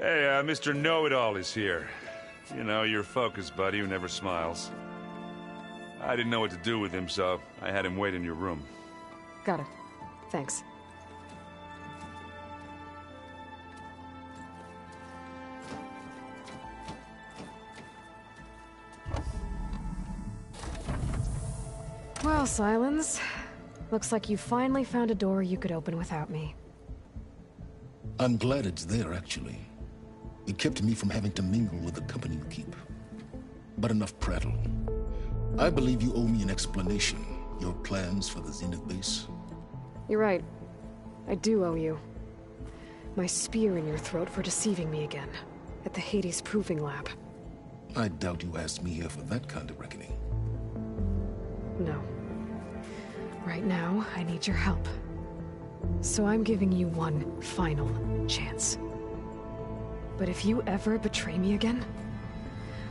Hey, Mr. Know-It-All is here. You know, your focus buddy who never smiles. I didn't know what to do with him, so I had him wait in your room. Got it. Thanks. Well, Silence. Looks like you finally found a door you could open without me. I'm glad it's there, actually. It kept me from having to mingle with the company you keep. But enough prattle. I believe you owe me an explanation. Your plans for the Zenith base? You're right. I do owe you. My spear in your throat for deceiving me again. At the Hades Proving Lab. I doubt you asked me here for that kind of reckoning. No. Right now, I need your help. So I'm giving you one final chance. But if you ever betray me again,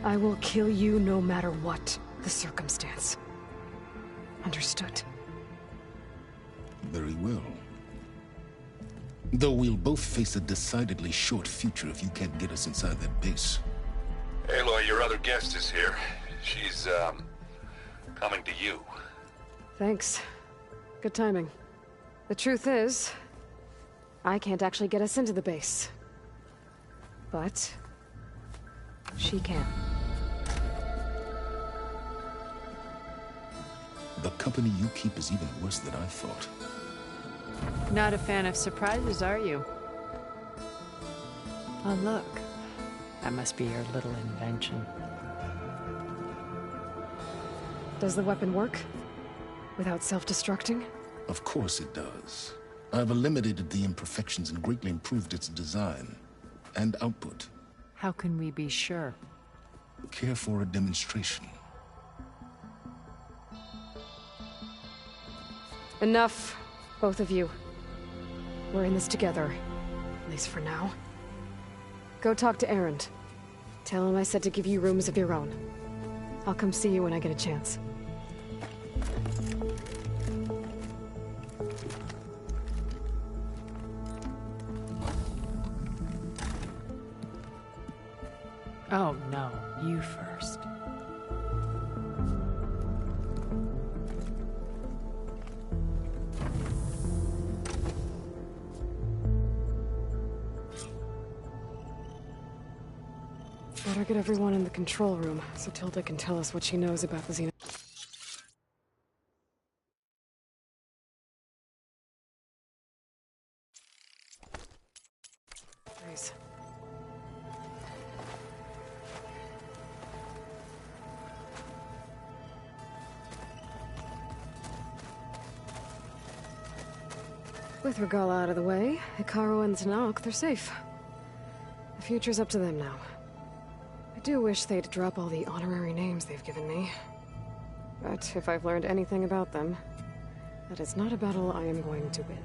I will kill you no matter what the circumstance. Understood? Very well. Though we'll both face a decidedly short future if you can't get us inside that base. Aloy, your other guest is here. She's, coming to you. Thanks. Good timing. The truth is, I can't actually get us into the base. But she can. The company you keep is even worse than I thought. Not a fan of surprises, are you? Oh, look. That must be your little invention. Does the weapon work? Without self-destructing? Of course it does. I've eliminated the imperfections and greatly improved its design and output. How can we be sure? Care for a demonstration? Enough, both of you. We're in this together, at least for now. Go talk to Erend. Tell him I said to give you rooms of your own. I'll come see you when I get a chance. Oh, no. You first. Better get everyone in the control room, so Tilda can tell us what she knows about the Zenith. Nice. With Regala out of the way, Hikaru and Tanakh, they're safe. The future's up to them now. I do wish they'd drop all the honorary names they've given me. But if I've learned anything about them, that is not a battle I am going to win.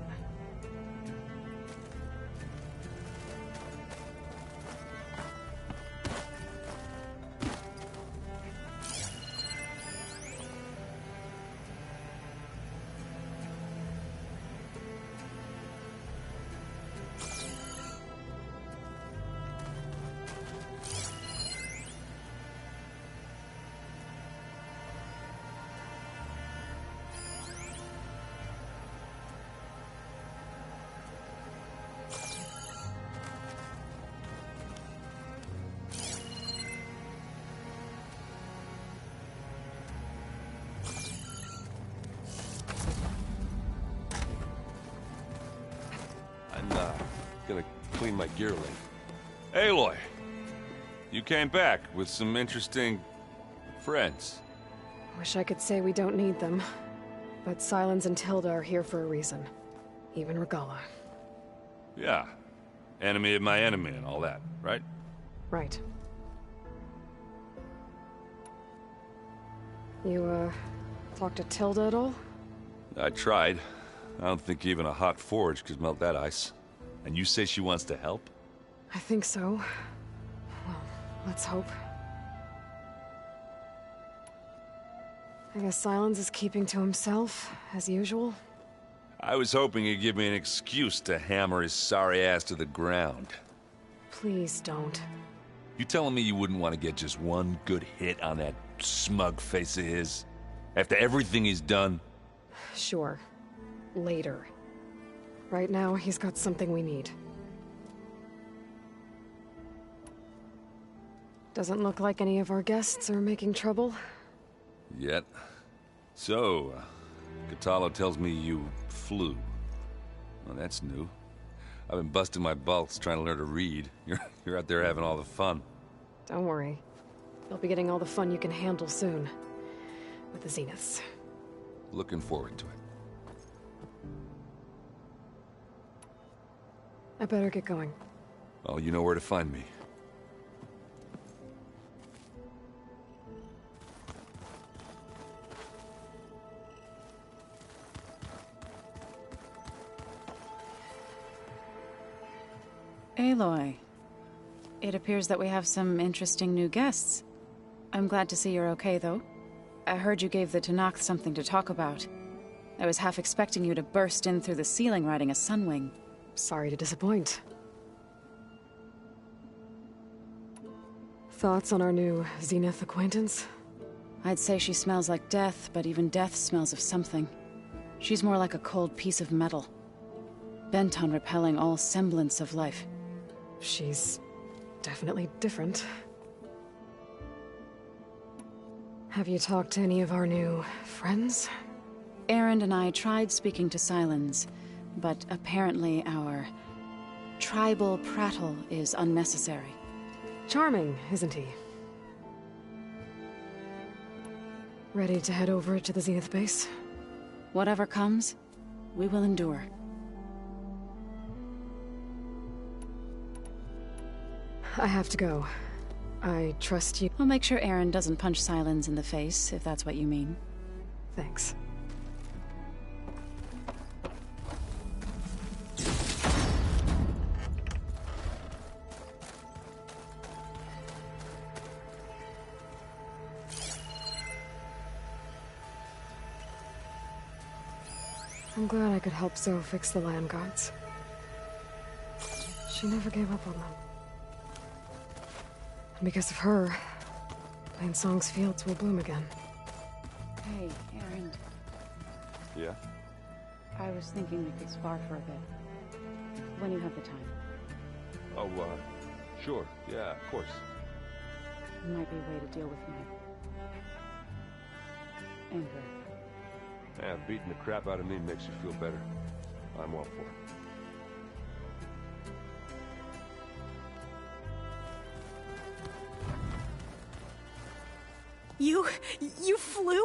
Gonna clean my gear link. Aloy! You came back with some interesting friends. Wish I could say we don't need them. But Silence and Tilda are here for a reason. Even Regala. Yeah. Enemy of my enemy and all that, right? Right. You, talked to Tilda at all? I tried. I don't think even a hot forge could melt that ice. And you say she wants to help? I think so. Well, let's hope. I guess Silence is keeping to himself, as usual. I was hoping he'd give me an excuse to hammer his sorry ass to the ground. Please don't. You telling me you wouldn't want to get just one good hit on that smug face of his? After everything he's done? Sure. Later. Right now, he's got something we need. Doesn't look like any of our guests are making trouble. Yet. So, Catalo tells me you flew. Well, that's new. I've been busting my balls trying to learn to read. You're out there having all the fun. Don't worry. You'll be getting all the fun you can handle soon. With the Zeniths. Looking forward to it. I better get going. Oh, you know where to find me. Aloy, it appears that we have some interesting new guests. I'm glad to see you're okay, though. I heard you gave the Tenakth something to talk about. I was half expecting you to burst in through the ceiling riding a sunwing. Sorry to disappoint. Thoughts on our new Zenith acquaintance? I'd say she smells like death, but even death smells of something. She's more like a cold piece of metal, bent on repelling all semblance of life. She's definitely different. Have you talked to any of our new friends? Erend and I tried speaking to Sylens, but apparently our tribal prattle is unnecessary. Charming, isn't he? Ready to head over to the Zenith base? Whatever comes, we will endure. I have to go. I trust you. I'll make sure Erend doesn't punch Sylens in the face, if that's what you mean. Thanks. I'm glad I could help Zoe fix the land guards. She never gave up on them. And because of her, Plainsong's fields will bloom again. Hey, Erend. Yeah? I was thinking we could spar for a bit. When you have the time. Oh, sure. Yeah, of course. It might be a way to deal with my anger. Yeah, beating the crap out of me makes you feel better. I'm all for it. You flew?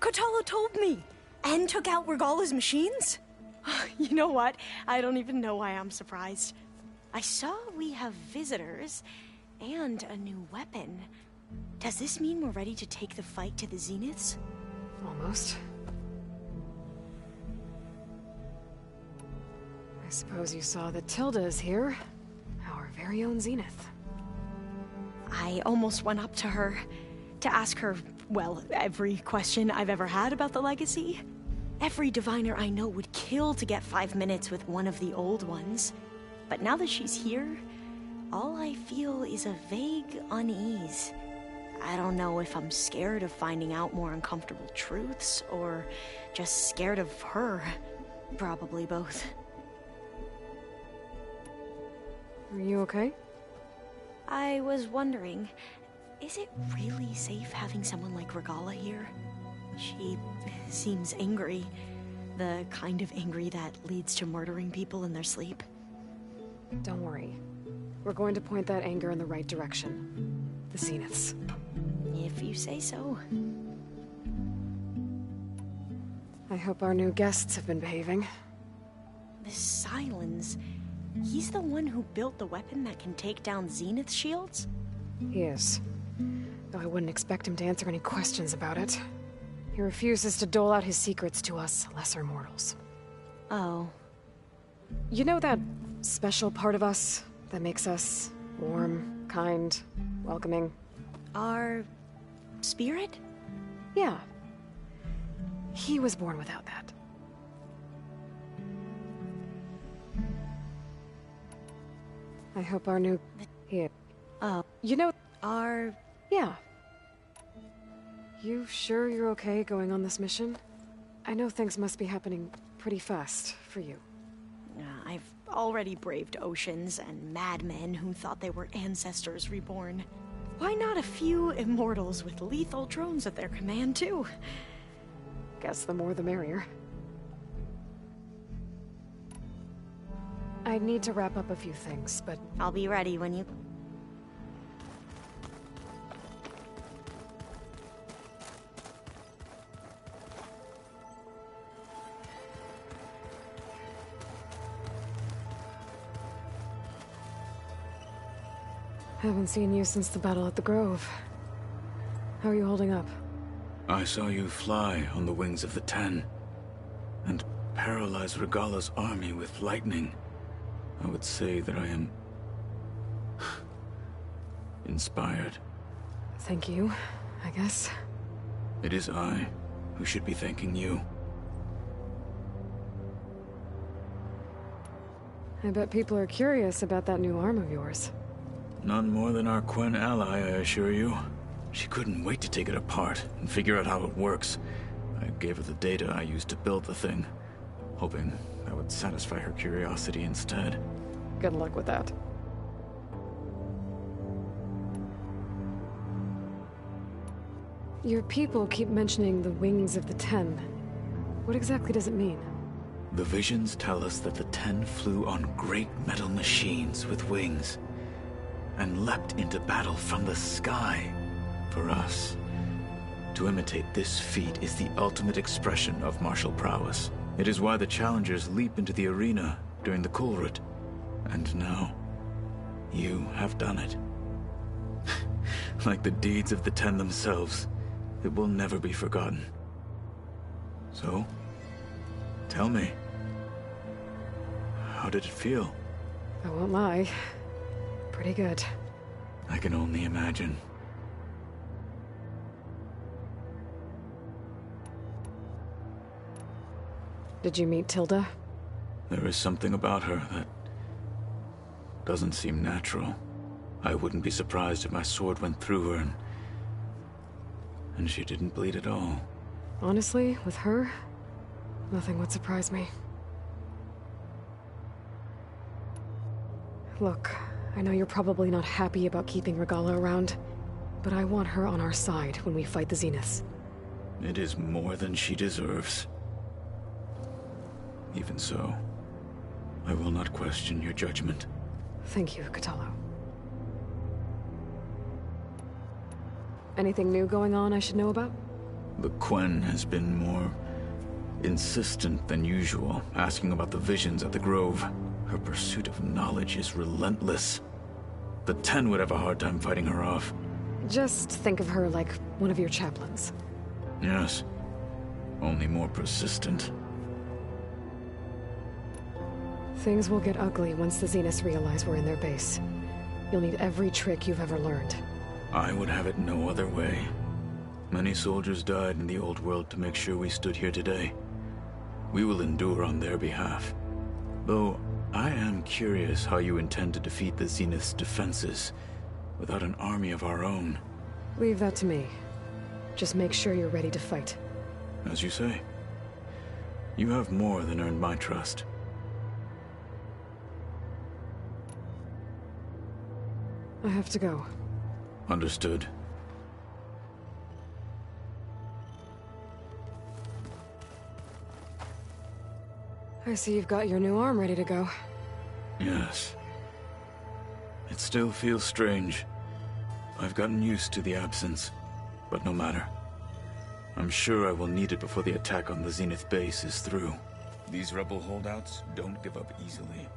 Kotalo told me. And took out Regalla's machines? You know what? I don't even know why I'm surprised. I saw we have visitors and a new weapon. Does this mean we're ready to take the fight to the Zeniths? Almost. I suppose you saw that Tilda is here. Our very own Zenith. I almost went up to her to ask her, well, every question I've ever had about the legacy. Every diviner I know would kill to get 5 minutes with one of the old ones. But now that she's here, all I feel is a vague unease. I don't know if I'm scared of finding out more uncomfortable truths, or just scared of her. Probably both. Are you okay? I was wondering, is it really safe having someone like Regalla here? She seems angry. The kind of angry that leads to murdering people in their sleep. Don't worry. We're going to point that anger in the right direction. The Zeniths. If you say so. I hope our new guests have been behaving. This Sylens, he's the one who built the weapon that can take down Zenith shields? He is. Though I wouldn't expect him to answer any questions about it. He refuses to dole out his secrets to us lesser mortals. Oh. You know that special part of us that makes us warm, kind, welcoming? Our spirit? Yeah. He was born without that. I hope our new... Here. Oh. You know... Our... Yeah. You sure you're okay going on this mission? I know things must be happening pretty fast for you. I've already braved oceans and madmen who thought they were ancestors reborn. Why not a few immortals with lethal drones at their command, too? Guess the more the merrier. I need to wrap up a few things, but... I'll be ready when you... Haven't seen you since the battle at the Grove. How are you holding up? I saw you fly on the wings of the Ten, and paralyze Regalla's army with lightning. I would say that I am... inspired. Thank you, I guess. It is I who should be thanking you. I bet people are curious about that new arm of yours. None more than our Quen ally, I assure you. She couldn't wait to take it apart and figure out how it works. I gave her the data I used to build the thing, hoping that would satisfy her curiosity instead. Good luck with that. Your people keep mentioning the wings of the Ten. What exactly does it mean? The visions tell us that the Ten flew on great metal machines with wings, and leapt into battle from the sky. For us, to imitate this feat is the ultimate expression of martial prowess. It is why the challengers leap into the arena during the Kulrut. And now, you have done it. Like the deeds of the Ten themselves, it will never be forgotten. So, tell me, how did it feel? I won't lie. Pretty good. I can only imagine. Did you meet Tilda? There is something about her that doesn't seem natural. I wouldn't be surprised if my sword went through her and she didn't bleed at all. Honestly, with her, nothing would surprise me. Look, I know you're probably not happy about keeping Regalla around, but I want her on our side when we fight the Zeniths. It is more than she deserves. Even so, I will not question your judgment. Thank you, Kotallo. Anything new going on I should know about? The Quen has been more insistent than usual, asking about the visions at the Grove. Her pursuit of knowledge is relentless. The Ten would have a hard time fighting her off. Just think of her like one of your chaplains. Yes, only more persistent. Things will get ugly once the Zeniths realize we're in their base. You'll need every trick you've ever learned. I would have it no other way. Many soldiers died in the old world to make sure we stood here today. We will endure on their behalf. Though, I am curious how you intend to defeat the Zenith's defenses without an army of our own. Leave that to me. Just make sure you're ready to fight. As you say. You have more than earned my trust. I have to go. Understood. I see you've got your new arm ready to go. Yes. It still feels strange. I've gotten used to the absence, but no matter. I'm sure I will need it before the attack on the Zenith base is through. These rebel holdouts don't give up easily.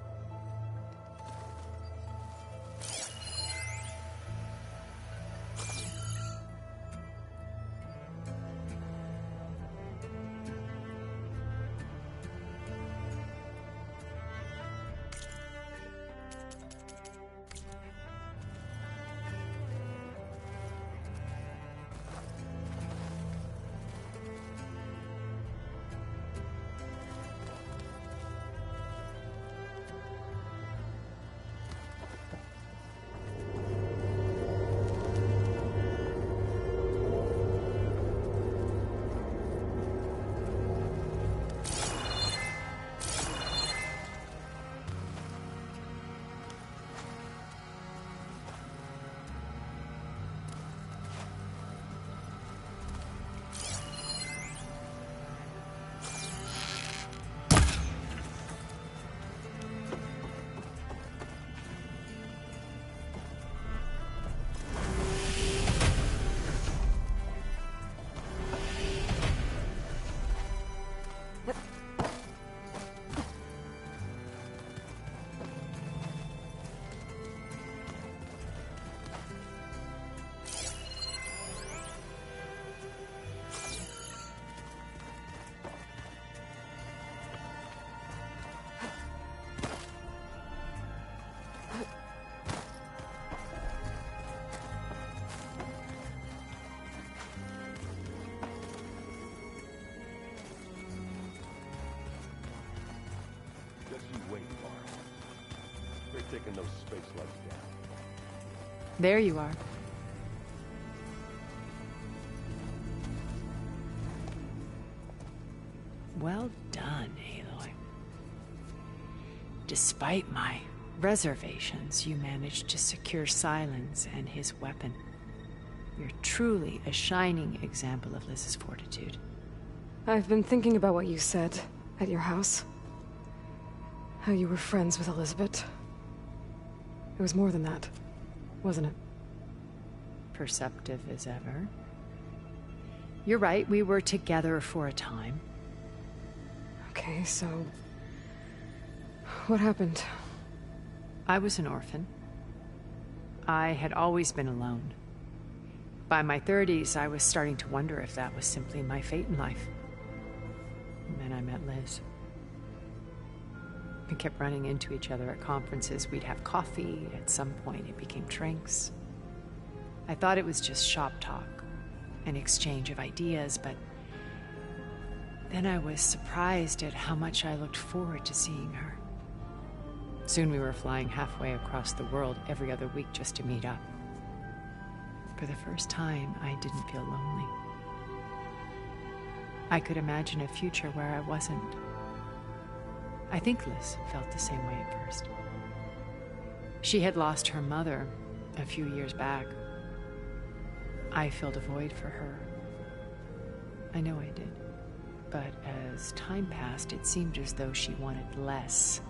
taking those space slugs down. There you are. Well done, Aloy. Despite my reservations, you managed to secure Silence and his weapon. You're truly a shining example of Liz's fortitude. I've been thinking about what you said at your house. How you were friends with Elizabeth. It was more than that, wasn't it? Perceptive as ever. You're right, we were together for a time. Okay, so... what happened? I was an orphan. I had always been alone. By my 30s, I was starting to wonder if that was simply my fate in life. And then I met Liz. We kept running into each other at conferences. We'd have coffee. At some point, it became drinks. I thought it was just shop talk, an exchange of ideas, but then I was surprised at how much I looked forward to seeing her. Soon we were flying halfway across the world every other week just to meet up. For the first time, I didn't feel lonely. I could imagine a future where I wasn't. I think Liz felt the same way at first. She had lost her mother a few years back. I filled a void for her. I know I did. But as time passed, it seemed as though she wanted less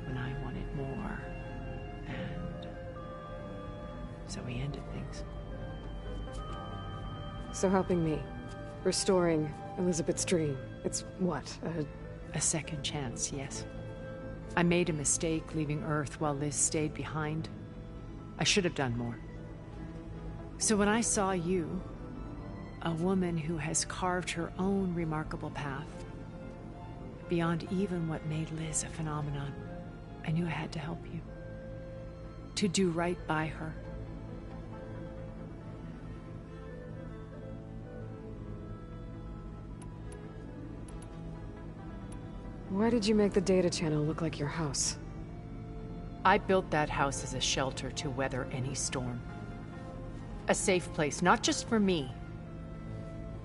when I wanted more. And so we ended things. So helping me. Restoring Elizabeth's dream. It's what, a second chance, yes. I made a mistake leaving Earth while Liz stayed behind. I should have done more. So when I saw you, a woman who has carved her own remarkable path, beyond even what made Liz a phenomenon, I knew I had to help you. To do right by her. Why did you make the data channel look like your house? I built that house as a shelter to weather any storm. A safe place, not just for me,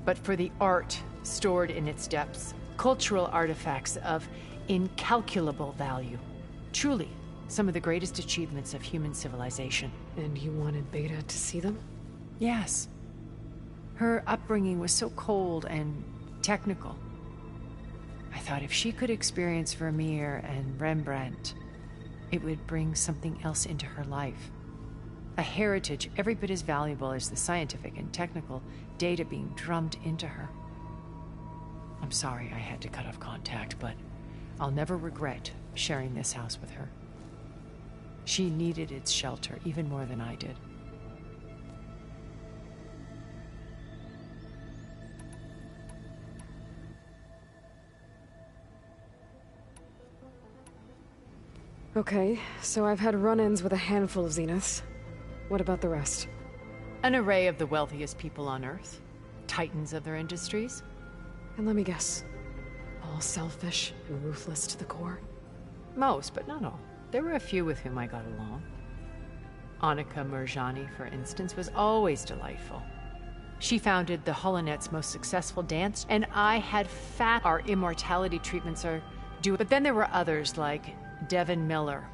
but for the art stored in its depths. Cultural artifacts of incalculable value. Truly, some of the greatest achievements of human civilization. And you wanted Beta to see them? Yes. Her upbringing was so cold and technical. I thought if she could experience Vermeer and Rembrandt, it would bring something else into her life. A heritage every bit as valuable as the scientific and technical data being drummed into her. I'm sorry I had to cut off contact, but I'll never regret sharing this house with her. She needed its shelter even more than I did. Okay, so I've had run-ins with a handful of Zeniths. What about the rest? An array of the wealthiest people on Earth. Titans of their industries. And let me guess. All selfish and ruthless to the core? Most, but not all. There were a few with whom I got along. Annika Murjani, for instance, was always delightful. She founded the Holonet's most successful dance, and I had fat our immortality treatments are due. But then there were others like Devin Miller,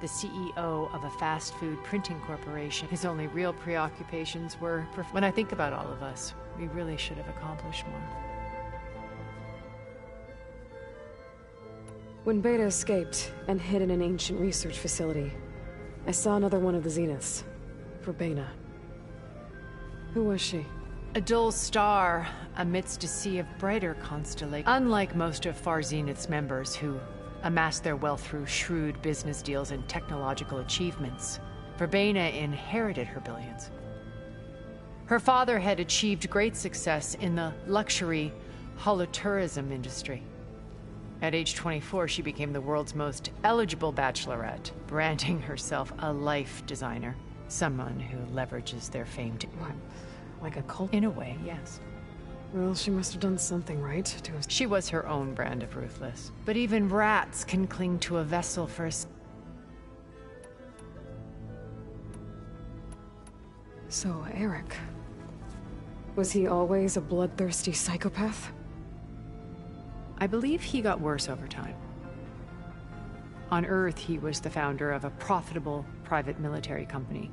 the CEO of a fast food printing corporation. His only real preoccupations were... When I think about all of us, we really should have accomplished more. When Beta escaped and hid in an ancient research facility, I saw another one of the Zeniths. Verbena. Who was she? A dull star amidst a sea of brighter constellations. Unlike most of Far Zenith's members who amassed their wealth through shrewd business deals and technological achievements, Verbena inherited her billions. Her father had achieved great success in the luxury holotourism industry. At age 24, she became the world's most eligible bachelorette, branding herself a life designer, someone who leverages their fame to... What? Like a cult? In a way, yes. Well, she must have done something right to... She was her own brand of ruthless. But even rats can cling to a vessel for a... So, Eric... was he always a bloodthirsty psychopath? I believe he got worse over time. On Earth, he was the founder of a profitable private military company.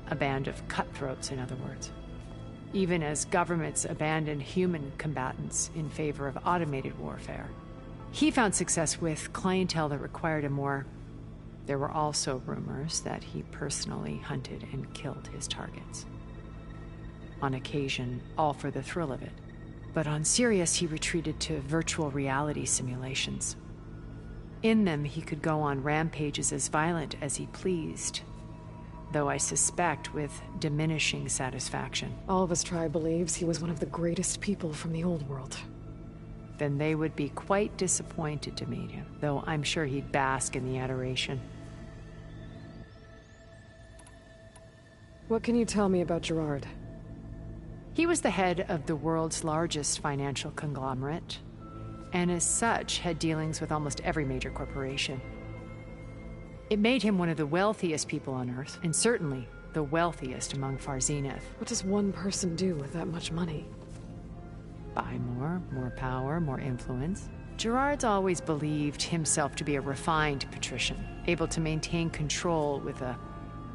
A band of cutthroats, in other words. Even as governments abandoned human combatants in favor of automated warfare. He found success with clientele that required him more. There were also rumors that he personally hunted and killed his targets. On occasion, all for the thrill of it. But on Sirius, he retreated to virtual reality simulations. In them, he could go on rampages as violent as he pleased, though I suspect with diminishing satisfaction. All of his tribe believes he was one of the greatest people from the old world. Then they would be quite disappointed to meet him, though I'm sure he'd bask in the adoration. What can you tell me about Gerard? He was the head of the world's largest financial conglomerate, and as such had dealings with almost every major corporation. It made him one of the wealthiest people on Earth, and certainly the wealthiest among Far Zenith. What does one person do with that much money? Buy more power, more influence. Gerard's always believed himself to be a refined patrician, able to maintain control with a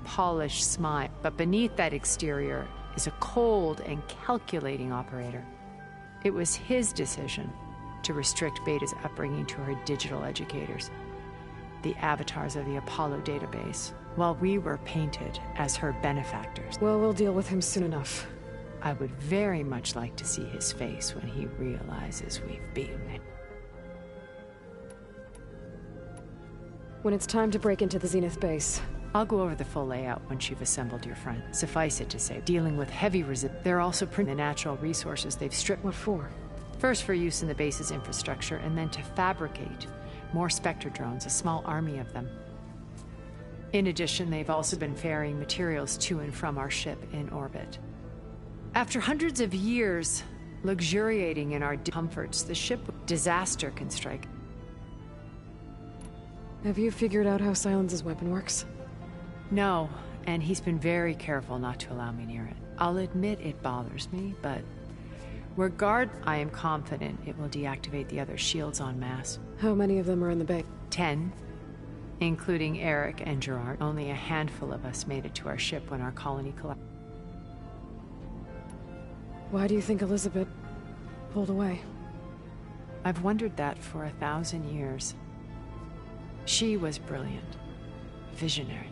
polished smile. But beneath that exterior is a cold and calculating operator. It was his decision to restrict Beta's upbringing to her digital educators, the avatars of the Apollo database, while we were painted as her benefactors. Well, we'll deal with him soon enough. I would very much like to see his face when he realizes we've beaten him. When it's time to break into the Zenith base, I'll go over the full layout once you've assembled your front. Suffice it to say, dealing with heavy they're also printing the natural resources they've stripped. What for? First for use in the base's infrastructure, and then to fabricate more Spectre drones, a small army of them. In addition, they've also been ferrying materials to and from our ship in orbit. After hundreds of years luxuriating in our comforts, the ship disaster can strike. Have you figured out how Silence's weapon works? No, and he's been very careful not to allow me near it. I'll admit it bothers me, but I am confident it will deactivate the other shields en masse. How many of them are in the bay? 10, including Eric and Gerard. Only a handful of us made it to our ship when our colony collapsed. Why do you think Elizabeth pulled away? I've wondered that for 1,000 years. She was brilliant, visionary.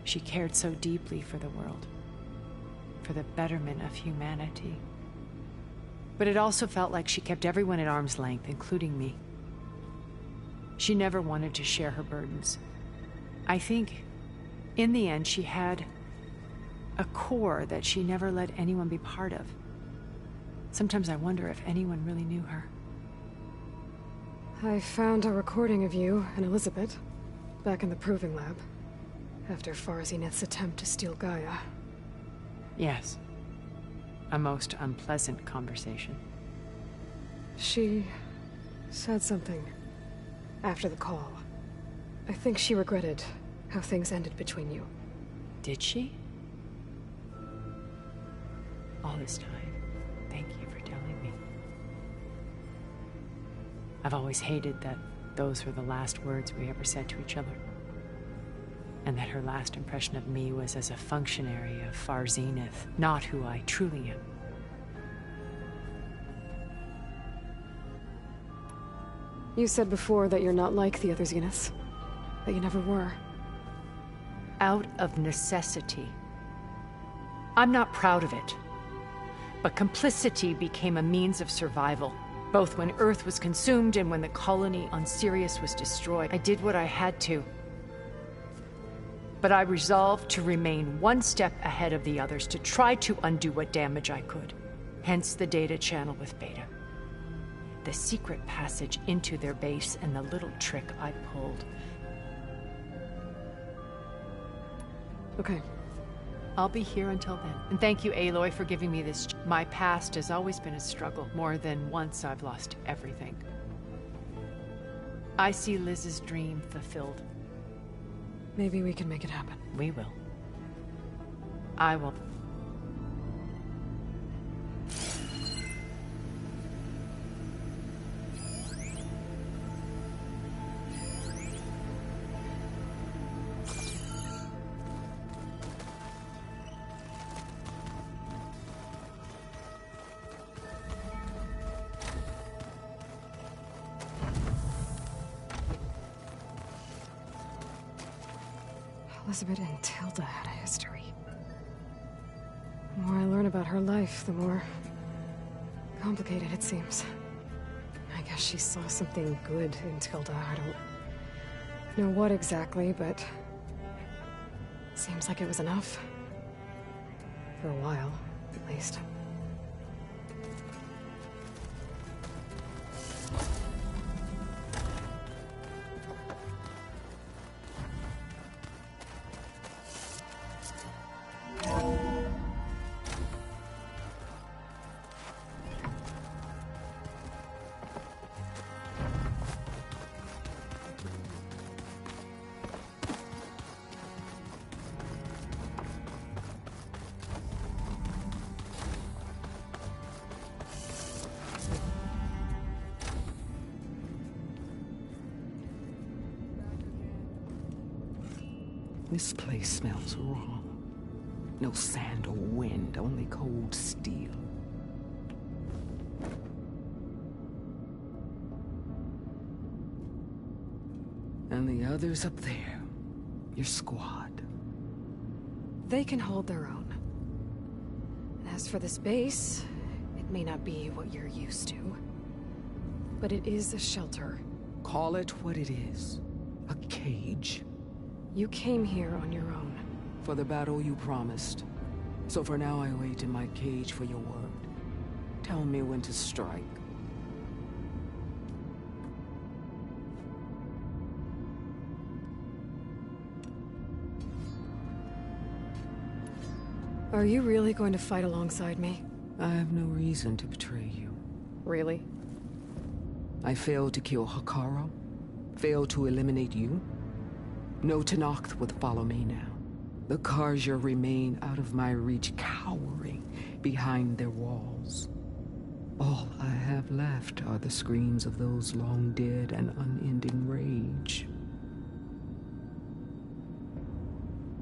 She cared so deeply for the world, for the betterment of humanity. But it also felt like she kept everyone at arm's length, including me. She never wanted to share her burdens. I think, in the end, she had a core that she never let anyone be part of. Sometimes I wonder if anyone really knew her. I found a recording of you and Elizabeth back in the proving lab after Far Zenith's attempt to steal Gaia. Yes. A most unpleasant conversation. She said something after the call. I think she regretted how things ended between you. Did she? All this time, thank you for telling me. I've always hated that those were the last words we ever said to each other. And that her last impression of me was as a functionary of Far Zenith, not who I truly am. You said before that you're not like the other Zeniths. That you never were. Out of necessity. I'm not proud of it. But complicity became a means of survival. Both when Earth was consumed and when the colony on Sirius was destroyed. I did what I had to. But I resolved to remain one step ahead of the others, to try to undo what damage I could. Hence the data channel with Beta. The secret passage into their base and the little trick I pulled. Okay. I'll be here until then. And thank you, Aloy, for giving me this. My past has always been a struggle. More than once I've lost everything. I see Liz's dream fulfilled. Maybe we can make it happen. We will. I will... Elizabeth and Tilda had a history. The more I learn about her life, the more complicated it seems. I guess she saw something good in Tilda. I don't know what exactly, but seems like it was enough. For a while, at least. This place smells wrong. No sand or wind, only cold steel. And the others up there, your squad. They can hold their own. As for this base, it may not be what you're used to, but it is a shelter. Call it what it is. A cage. You came here on your own. For the battle you promised. So for now I wait in my cage for your word. Tell me when to strike. Are you really going to fight alongside me? I have no reason to betray you. Really? I failed to kill Hekaro. Failed to eliminate you. No Tenakth would follow me now. The Karja remain out of my reach, cowering behind their walls. All I have left are the screams of those long dead and unending rage.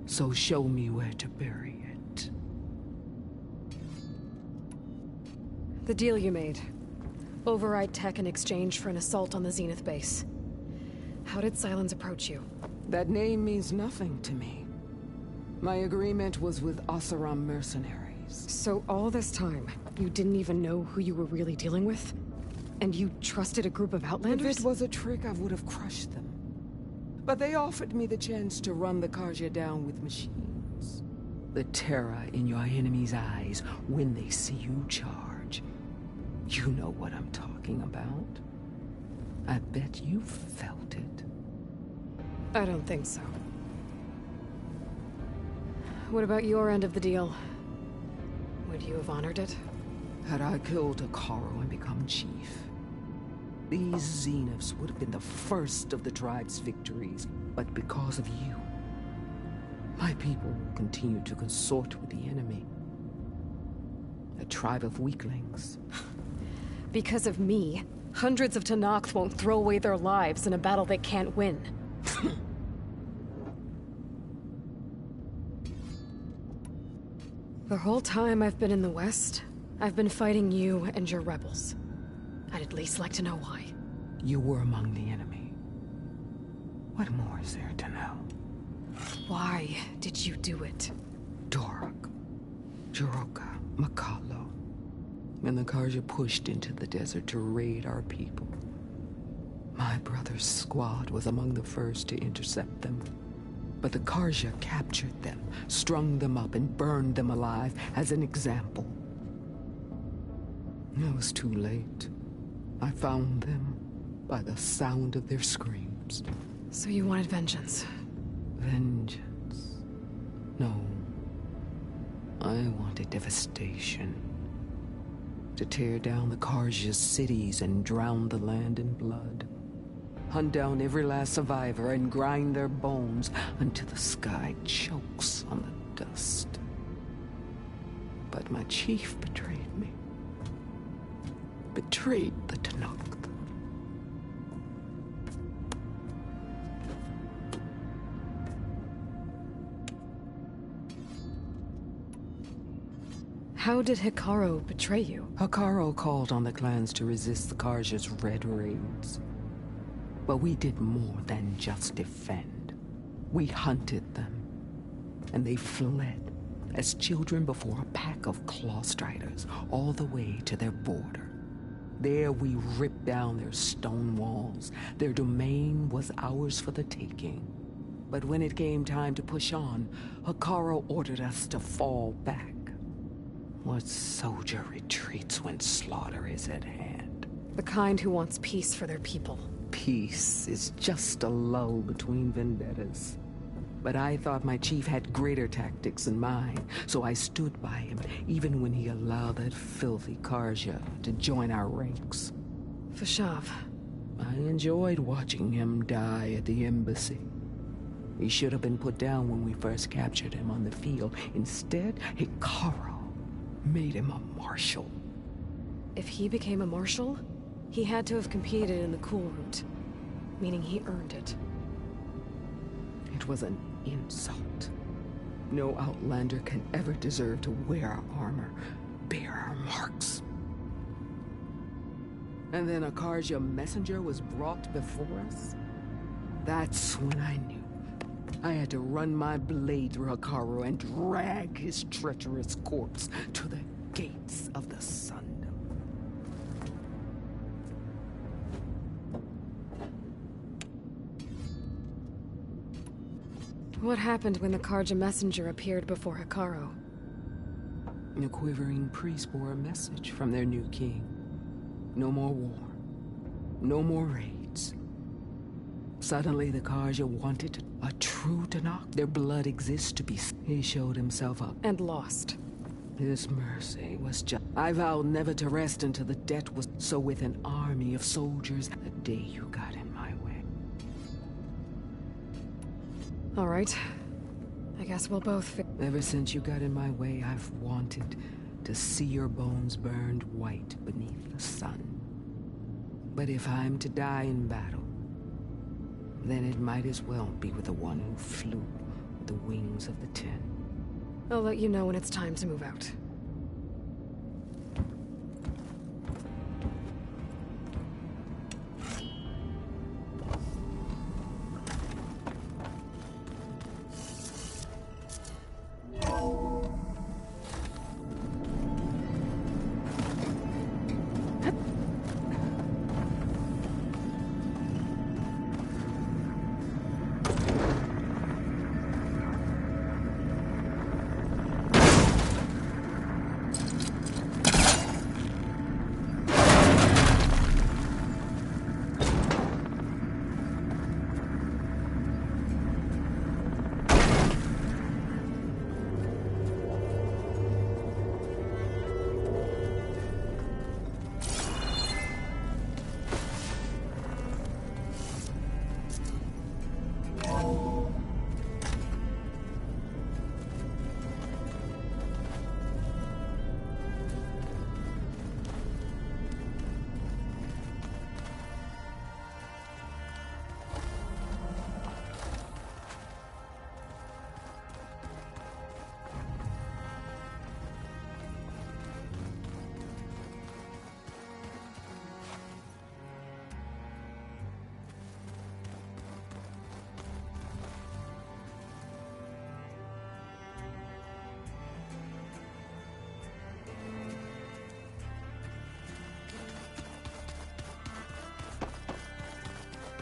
So show me where to bury it. The deal you made. Override tech in exchange for an assault on the Zenith base. How did Sylens approach you? That name means nothing to me. My agreement was with Oseram mercenaries. So all this time, you didn't even know who you were really dealing with? And you trusted a group of Outlanders? If it was a trick, I would have crushed them. But they offered me the chance to run the Karja down with machines. The terror in your enemy's eyes when they see you charge. You know what I'm talking about. I bet you felt it. I don't think so. What about your end of the deal? Would you have honored it? Had I killed Hekaro and become chief, these Zeniths would have been the first of the tribe's victories. But because of you, my people will continue to consort with the enemy. A tribe of weaklings. Because of me, hundreds of Tenakth won't throw away their lives in a battle they can't win. The whole time I've been in the West, I've been fighting you and your rebels. I'd at least like to know why. You were among the enemy. What more is there to know? Why did you do it? Dorok, Jiroka, Makalo. When the Karja pushed into the desert to raid our people, my brother's squad was among the first to intercept them. But the Karja captured them, strung them up, and burned them alive as an example. It was too late. I found them by the sound of their screams. So you wanted vengeance? Vengeance? No. I wanted devastation. To tear down the Karja's cities and drown the land in blood. Hunt down every last survivor and grind their bones until the sky chokes on the dust. But my chief betrayed me. Betrayed the Tenakth. How did Hikaru betray you? Hikaru called on the clans to resist the Karja's red raids. But we did more than just defend. We hunted them, and they fled as children before a pack of claw striders all the way to their border. There we ripped down their stone walls. Their domain was ours for the taking. But when it came time to push on, Hikaru ordered us to fall back. What soldier retreats when slaughter is at hand? The kind who wants peace for their people. Peace is just a lull between vendettas. But I thought my chief had greater tactics in mind, so I stood by him, even when he allowed that filthy Karja to join our ranks. Fashav. I enjoyed watching him die at the embassy. He should have been put down when we first captured him on the field. Instead, Hikaru made him a marshal. If he became a marshal, he had to have competed in the cool route, meaning he earned it. It was an insult. No Outlander can ever deserve to wear our armor, bear our marks. And then a Karja messenger was brought before us? That's when I knew. I had to run my blade through Hikaru and drag his treacherous corpse to the gates of the Sundom. What happened when the Karja messenger appeared before Hikaru? The quivering priests bore a message from their new king. No more war. No more raids. Suddenly the Karja wanted a true Tenakth. Their blood exists to be... He showed himself up. And lost. His mercy was just... I vowed never to rest until the debt was... So with an army of soldiers, the day you got in my way. All right. I guess we'll both... Ever since you got in my way, I've wanted to see your bones burned white beneath the sun. But if I'm to die in battle, then it might as well be with the one who flew with the wings of the Ten. I'll let you know when it's time to move out.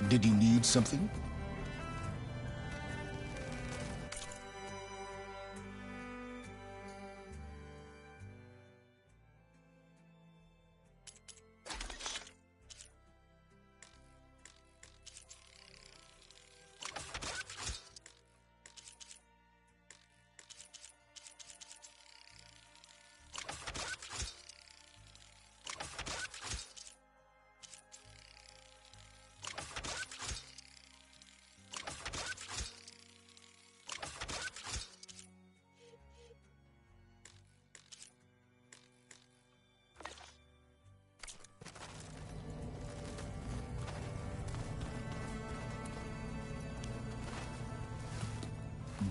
Did you need something?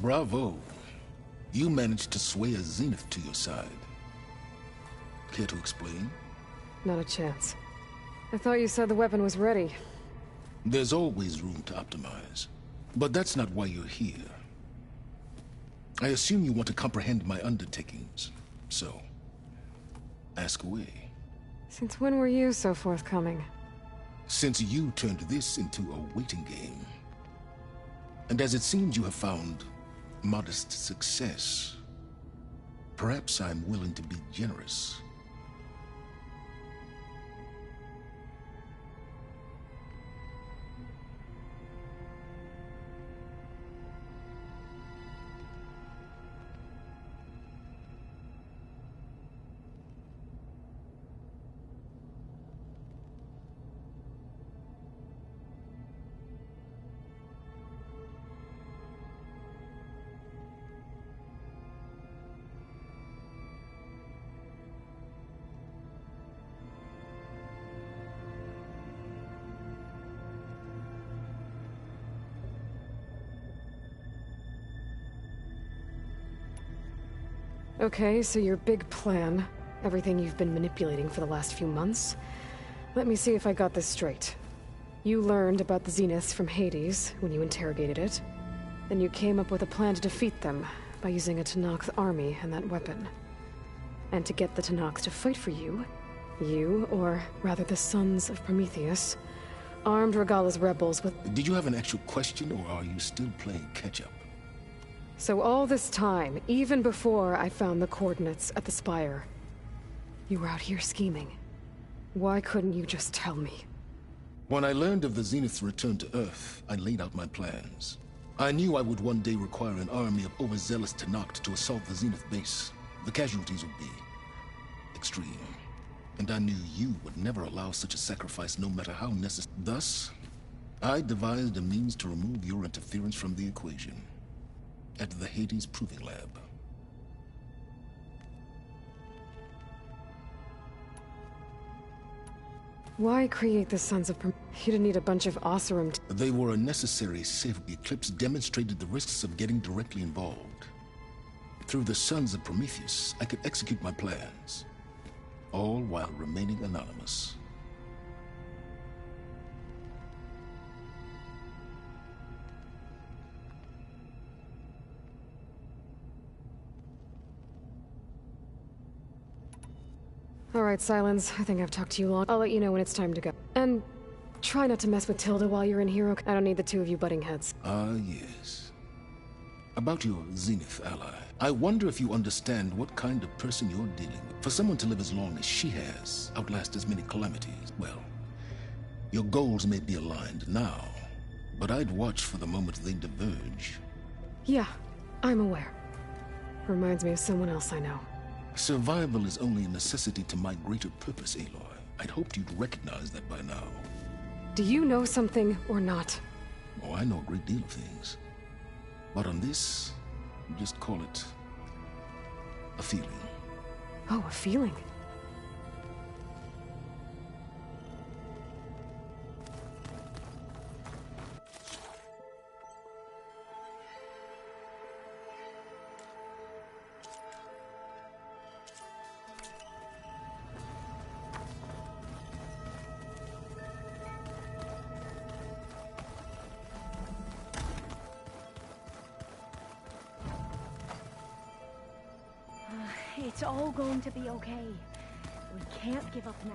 Bravo. You managed to sway a Zenith to your side. Care to explain? Not a chance. I thought you said the weapon was ready. There's always room to optimize. But that's not why you're here. I assume you want to comprehend my undertakings. So, ask away. Since when were you so forthcoming? Since you turned this into a waiting game. And as it seems you have found modest success, perhaps I'm willing to be generous. Okay, so your big plan, everything you've been manipulating for the last few months. Let me see if I got this straight. You learned about the Zeniths from Hades when you interrogated it. Then you came up with a plan to defeat them by using a Tenakth army and that weapon. And to get the Tenakth to fight for you, or rather the Sons of Prometheus, armed Regalla's rebels with— Did you have an actual question, or are you still playing catch-up? So all this time, even before I found the coordinates at the Spire, you were out here scheming. Why couldn't you just tell me? When I learned of the Zenith's return to Earth, I laid out my plans. I knew I would one day require an army of overzealous Tenakth to assault the Zenith base. The casualties would be extreme. And I knew you would never allow such a sacrifice, no matter how necessary. Thus, I devised a means to remove your interference from the equation. At the Hades Proving Lab. Why create the Sons of You didn't need a bunch of Oseram. They were a necessary safety. The eclipse demonstrated the risks of getting directly involved. Through the Sons of Prometheus, I could execute my plans, all while remaining anonymous. All right, Silence. I think I've talked to you long. I'll let you know when it's time to go. And try not to mess with Tilda while you're in here, okay? I don't need the two of you butting heads. Ah, yes. About your Zenith ally. I wonder if you understand what kind of person you're dealing with. For someone to live as long as she has, outlast as many calamities, well, your goals may be aligned now, but I'd watch for the moment they diverge. Yeah, I'm aware. Reminds me of someone else I know. Survival is only a necessity to my greater purpose, Aloy. I'd hoped you'd recognize that by now. Do you know something or not? Oh, I know a great deal of things. But on this, just call it a feeling. Oh, a feeling. It's all going to be okay. We can't give up now.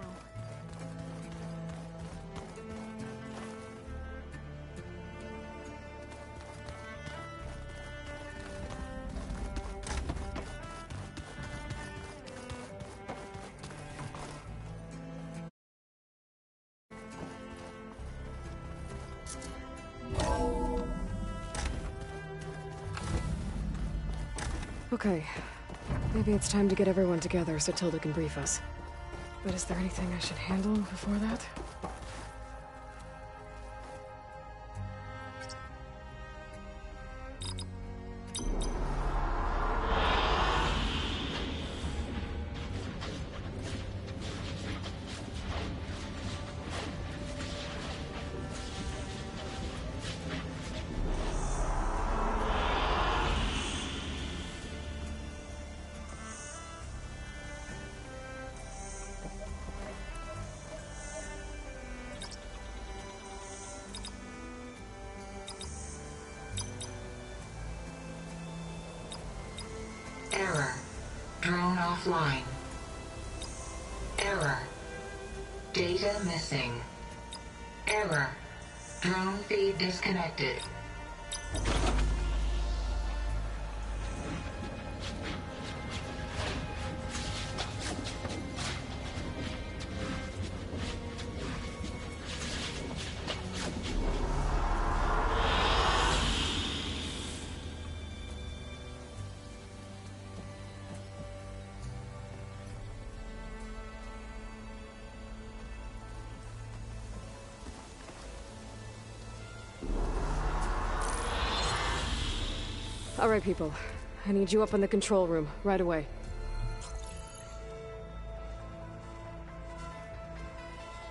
Okay. Maybe it's time to get everyone together so Tilda can brief us. But is there anything I should handle before that? offline. Error. Data missing. Error. Drone feed disconnected. All right, people. I need you up in the control room, right away.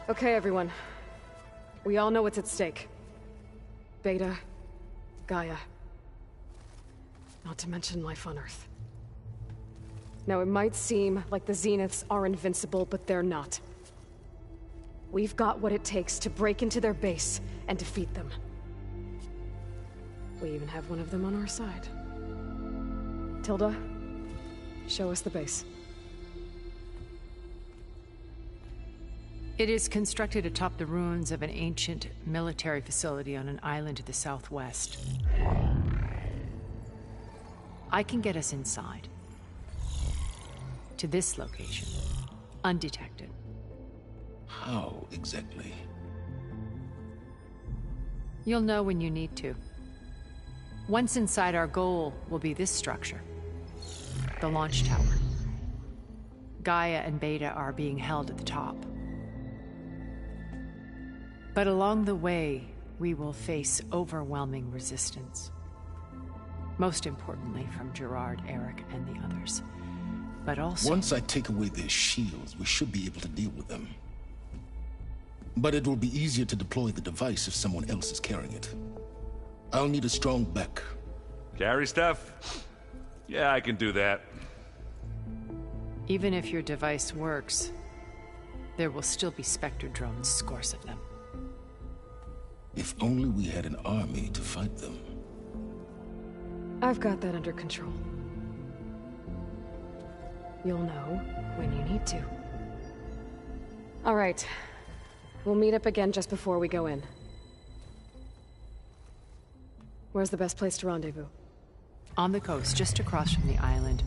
Okay, everyone. We all know what's at stake. Beta, Gaia. Not to mention life on Earth. Now, it might seem like the Zeniths are invincible, but they're not. We've got what it takes to break into their base and defeat them. We even have one of them on our side. Tilda, show us the base. It is constructed atop the ruins of an ancient military facility on an island to the southwest. I can get us inside. To this location. Undetected. How exactly? You'll know when you need to. Once inside, our goal will be this structure. The launch tower. Gaia and Beta are being held at the top. But along the way, we will face overwhelming resistance. Most importantly from Gerard, Eric, and the others. But also... Once I take away their shields, we should be able to deal with them. But it will be easier to deploy the device if someone else is carrying it. I'll need a strong back. Carry stuff? Yeah, I can do that. Even if your device works, there will still be Spectre drones, scores of them. If only we had an army to fight them. I've got that under control. You'll know when you need to. All right. We'll meet up again just before we go in. Where's the best place to rendezvous? On the coast, just across from the island.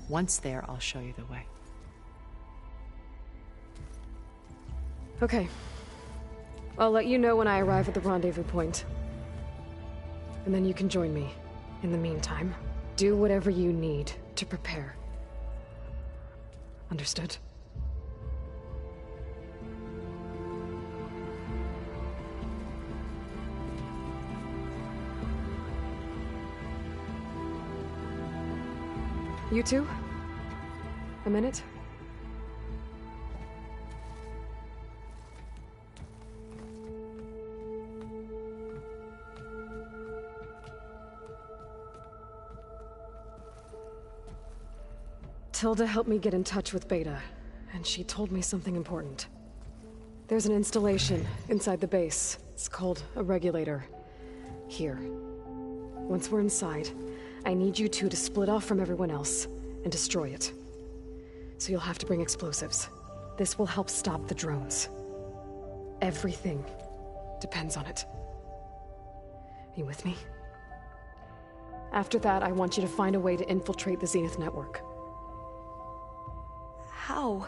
Once there, I'll show you the way. Okay. I'll let you know when I arrive at the rendezvous point. And then you can join me. In the meantime, do whatever you need to prepare. Understood? You two? A minute? Tilda helped me get in touch with Beta, and she told me something important. There's an installation inside the base. It's called a regulator. Here. Once we're inside, I need you two to split off from everyone else and destroy it. So you'll have to bring explosives. This will help stop the drones. Everything depends on it. Are you with me? After that, I want you to find a way to infiltrate the Zenith network. How?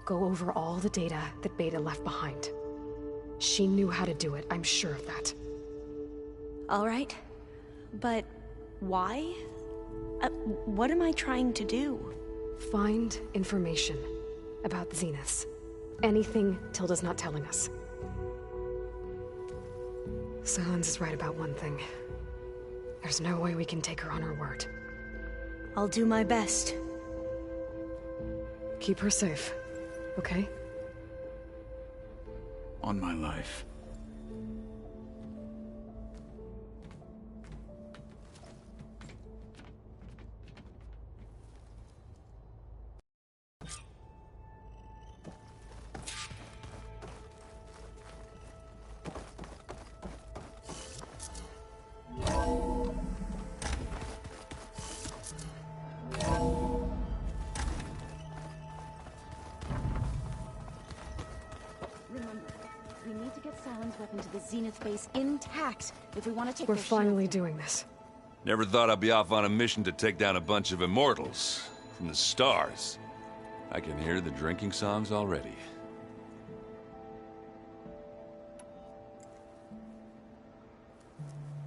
Go over all the data that Beta left behind. She knew how to do it, I'm sure of that. All right. But why? What am I trying to do? Find information about the Zeniths. Anything Tilda's not telling us. Silence is right about one thing. There's no way we can take her on her word. I'll do my best. Keep her safe, okay? On my life. up into the Zenith base intact if we want to take We're their finally shields. doing this. Never thought I'd be off on a mission to take down a bunch of immortals from the stars. I can hear the drinking songs already.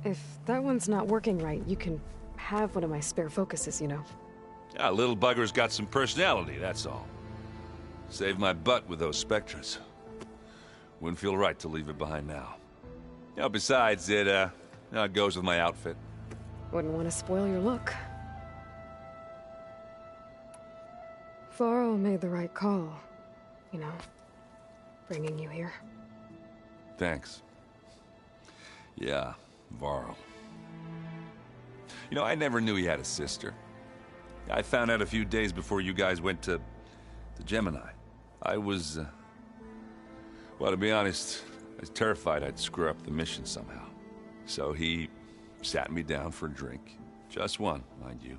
If that one's not working right, you can have one of my spare focuses, you know. Yeah, little bugger's got some personality, that's all. Saved my butt with those Spectres. Wouldn't feel right to leave it behind now. You know, besides, it goes with my outfit. Wouldn't want to spoil your look. Varl made the right call. You know, bringing you here. Thanks. Yeah, Varl. You know, I never knew he had a sister. I found out a few days before you guys went to Gemini. I was, well, to be honest, I was terrified I'd screw up the mission somehow. So he sat me down for a drink. Just one, mind you.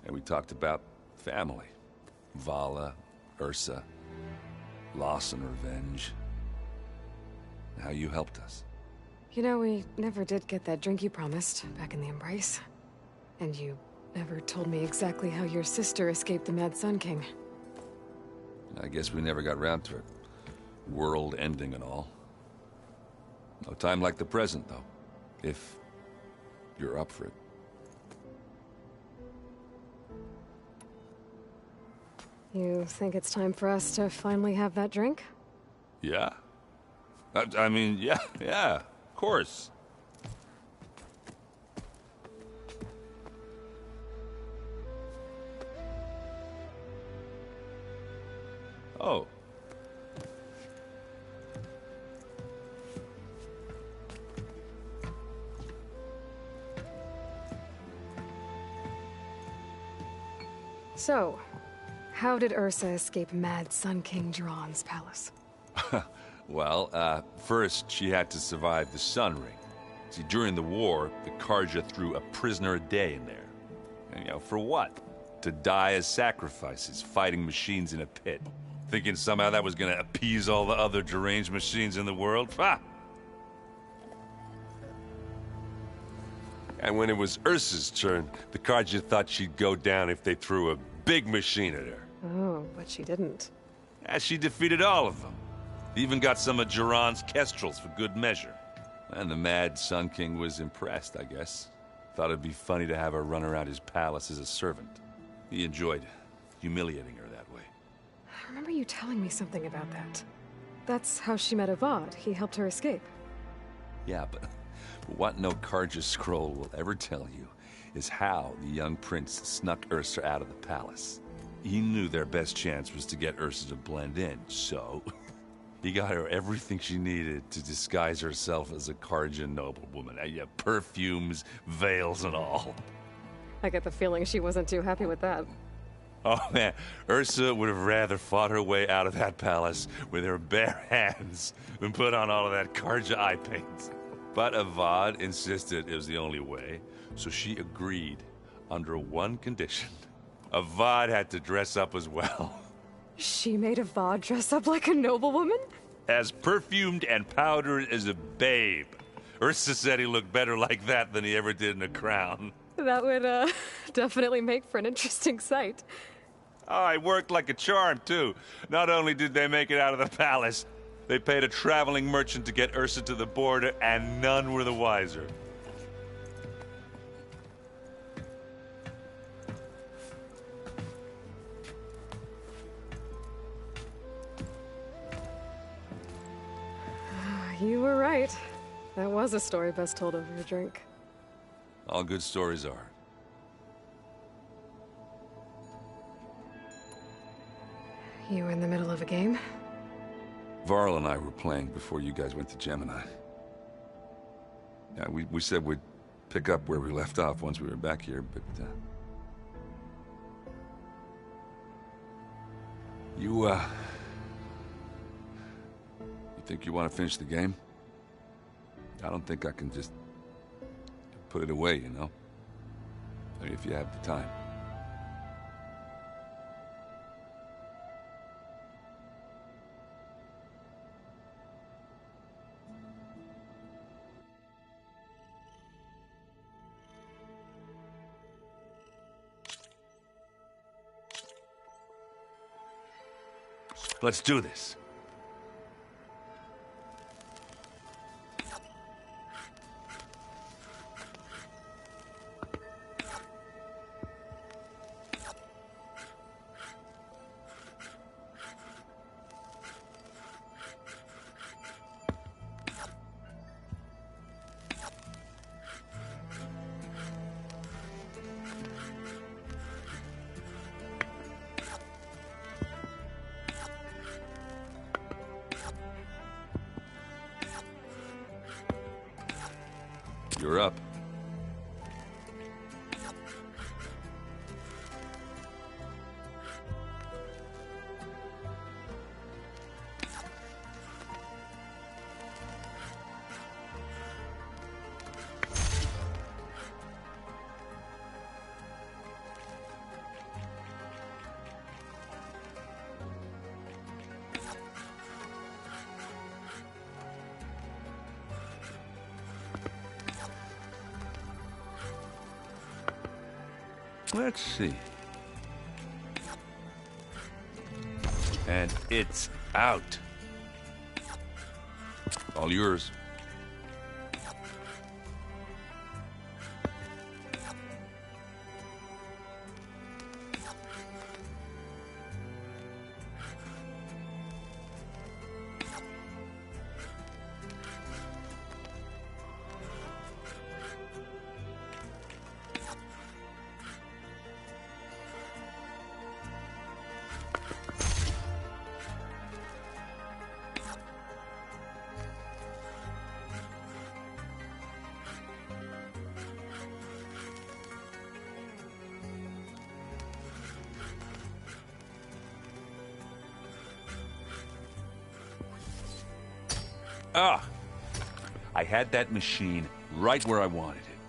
And we talked about family. Vala, Ursa, loss and revenge. How you helped us. You know, we never did get that drink you promised back in the Embrace. And you never told me exactly how your sister escaped the Mad Sun King. I guess we never got round to it. World ending and all. No time like the present, though. If you're up for it. You think it's time for us to finally have that drink? Yeah? I mean, yeah, of course. Oh. So, how did Ursa escape Mad Sun King Jiran's palace? Well, first she had to survive the Sun Ring. See, during the war, the Karja threw a prisoner a day in there. And, you know, for what? To die as sacrifices, fighting machines in a pit. Thinking somehow that was gonna appease all the other deranged machines in the world? Ha! And when it was Ursa's turn, the Karja thought she'd go down if they threw a big machine at her. Oh, but she didn't. And she defeated all of them. Even got some of Jiran's kestrels for good measure. And the Mad Sun King was impressed, I guess. Thought it'd be funny to have her run around his palace as a servant. He enjoyed humiliating her that way. I remember you telling me something about that. That's how she met Avad. He helped her escape. Yeah, but what no Karja scroll will ever tell you is how the young prince snuck Ursa out of the palace. He knew their best chance was to get Ursa to blend in, so he got her everything she needed to disguise herself as a Karja noblewoman. Yeah, perfumes, veils, and all. I get the feeling she wasn't too happy with that. Oh man, Ursa would have rather fought her way out of that palace with her bare hands than put on all of that Karja eye paint. But Avad insisted it was the only way, so she agreed under one condition. Avad had to dress up as well. She made Avad dress up like a noblewoman? As perfumed and powdered as a babe. Ursa said he looked better like that than he ever did in a crown. That would, definitely make for an interesting sight. Oh, it worked like a charm, too. Not only did they make it out of the palace, they paid a traveling merchant to get Ursa to the border, and none were the wiser. You were right. That was a story best told over a drink. All good stories are. You were in the middle of a game? Varl and I were playing before you guys went to Gemini. Yeah, we said we'd pick up where we left off once we were back here, but, You think you want to finish the game? I don't think I can just put it away, you know? I mean, if you have the time. Let's do this. You're up. Let's see. And it's out. All yours. Ah! I had that machine right where I wanted it.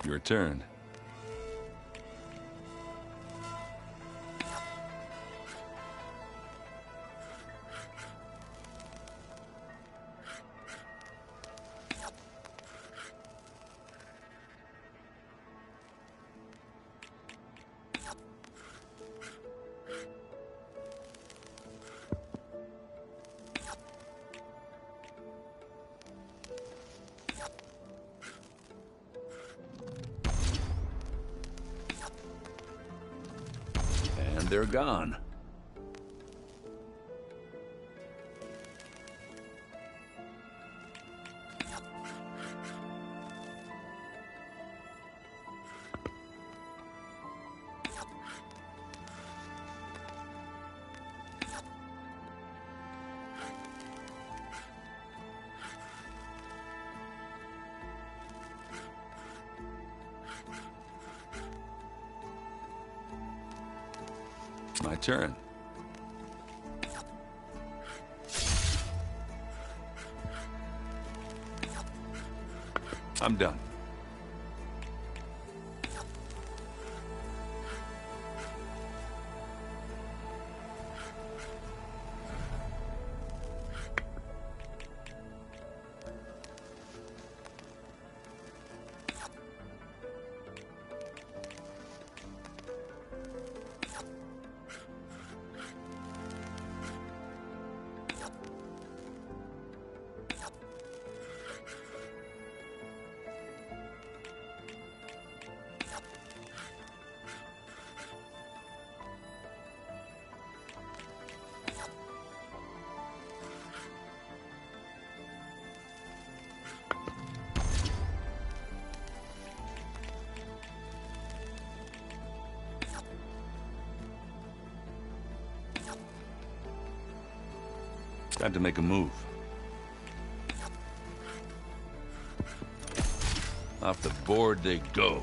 Your turn. And they're gone. My turn. I'm done. Time to make a move. Off the board they go.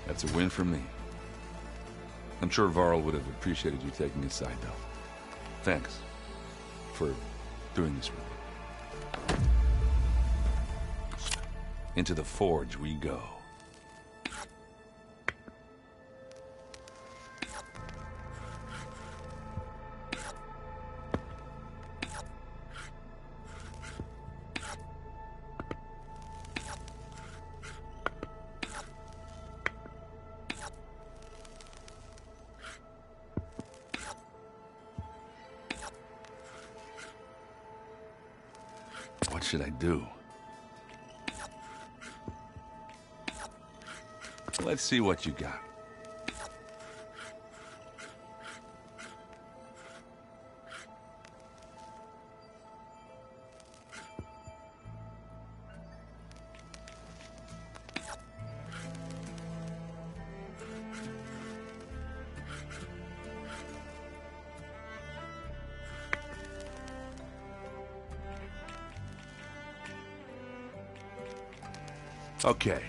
That's a win for me. I'm sure Varl would have appreciated you taking his side, though. Thanks for doing this with me. Into the forge we go. should I do? Let's see what you got. Okay,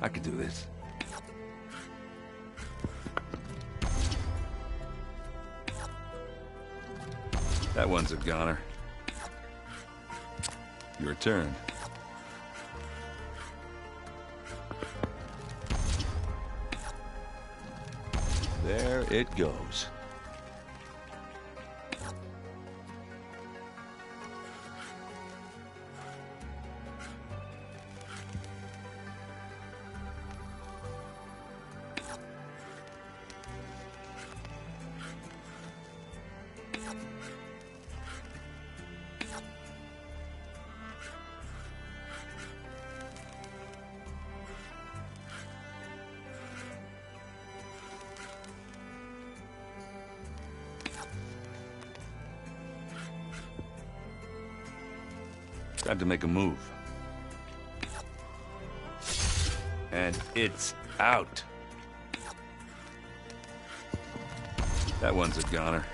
I could do this. That one's a goner. Your turn. There it goes. Time to make a move. And it's out. That one's a goner.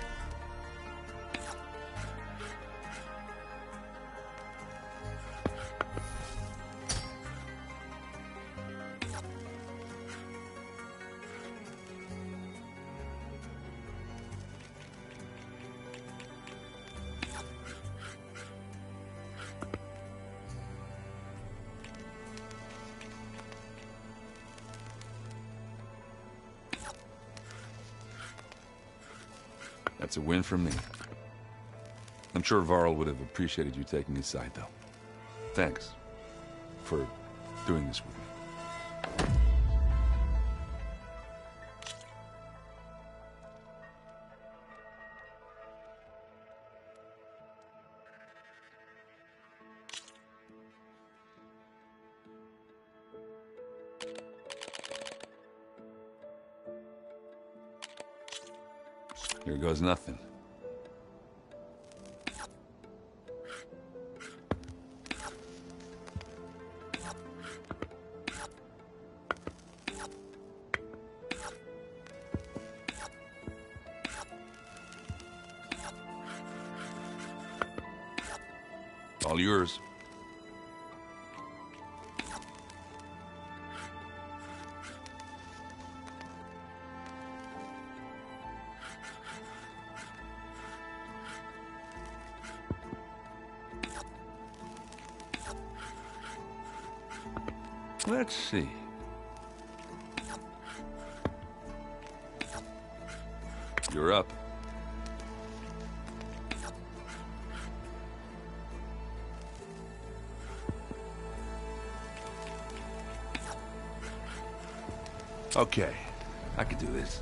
That's a win for me. I'm sure Varl would have appreciated you taking his side, though. Thanks for doing this with me. Here goes nothing. All yours. Let's see. You're up. Okay, I could do this.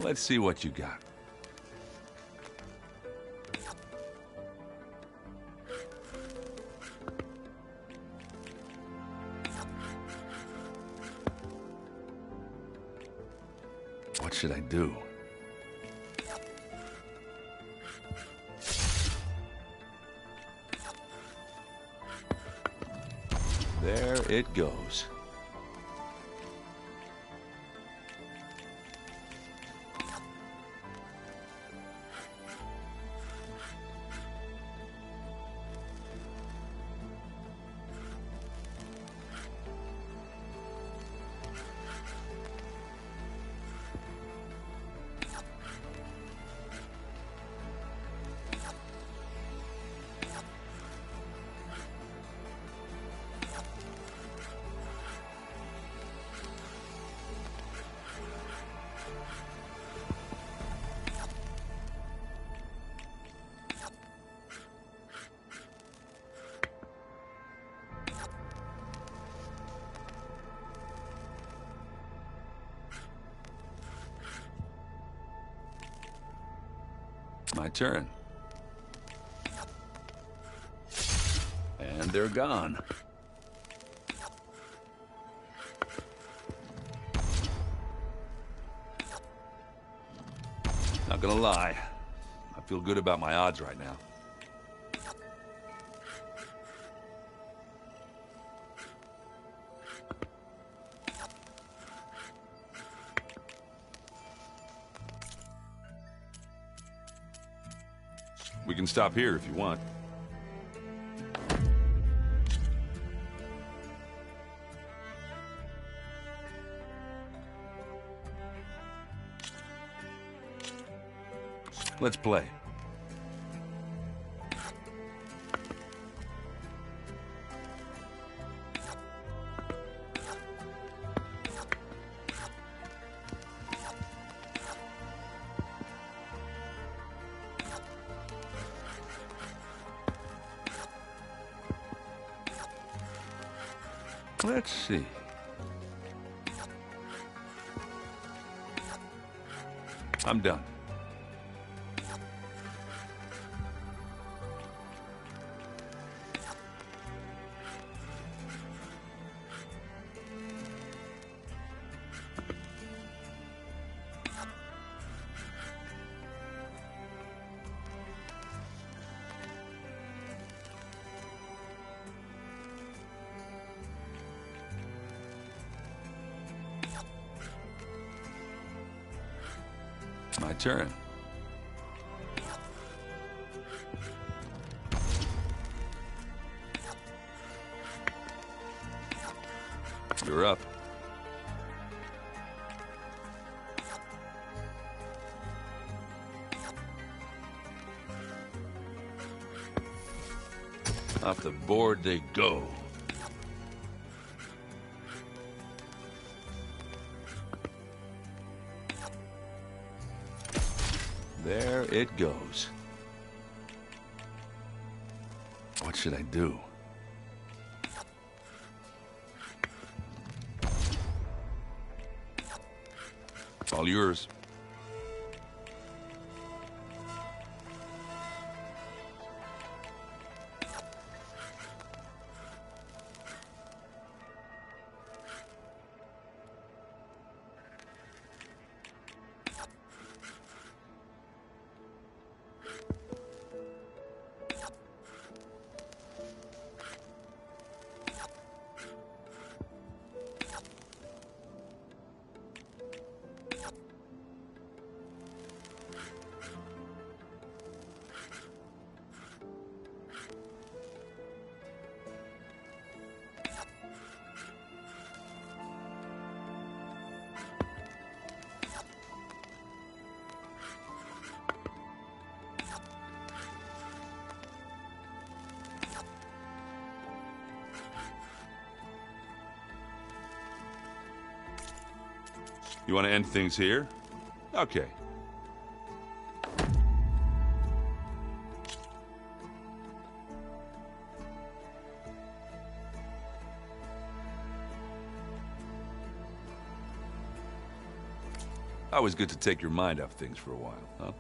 Let's see what you got. What should I do? There it goes. My turn. And they're gone. Not gonna lie, I feel good about my odds right now. We can stop here if you want. Let's play. Let's see. I'm done. My turn. You're up. Off the board they go. There it goes. What should I do? It's all yours. You want to end things here? Okay. Always good to take your mind off things for a while, huh?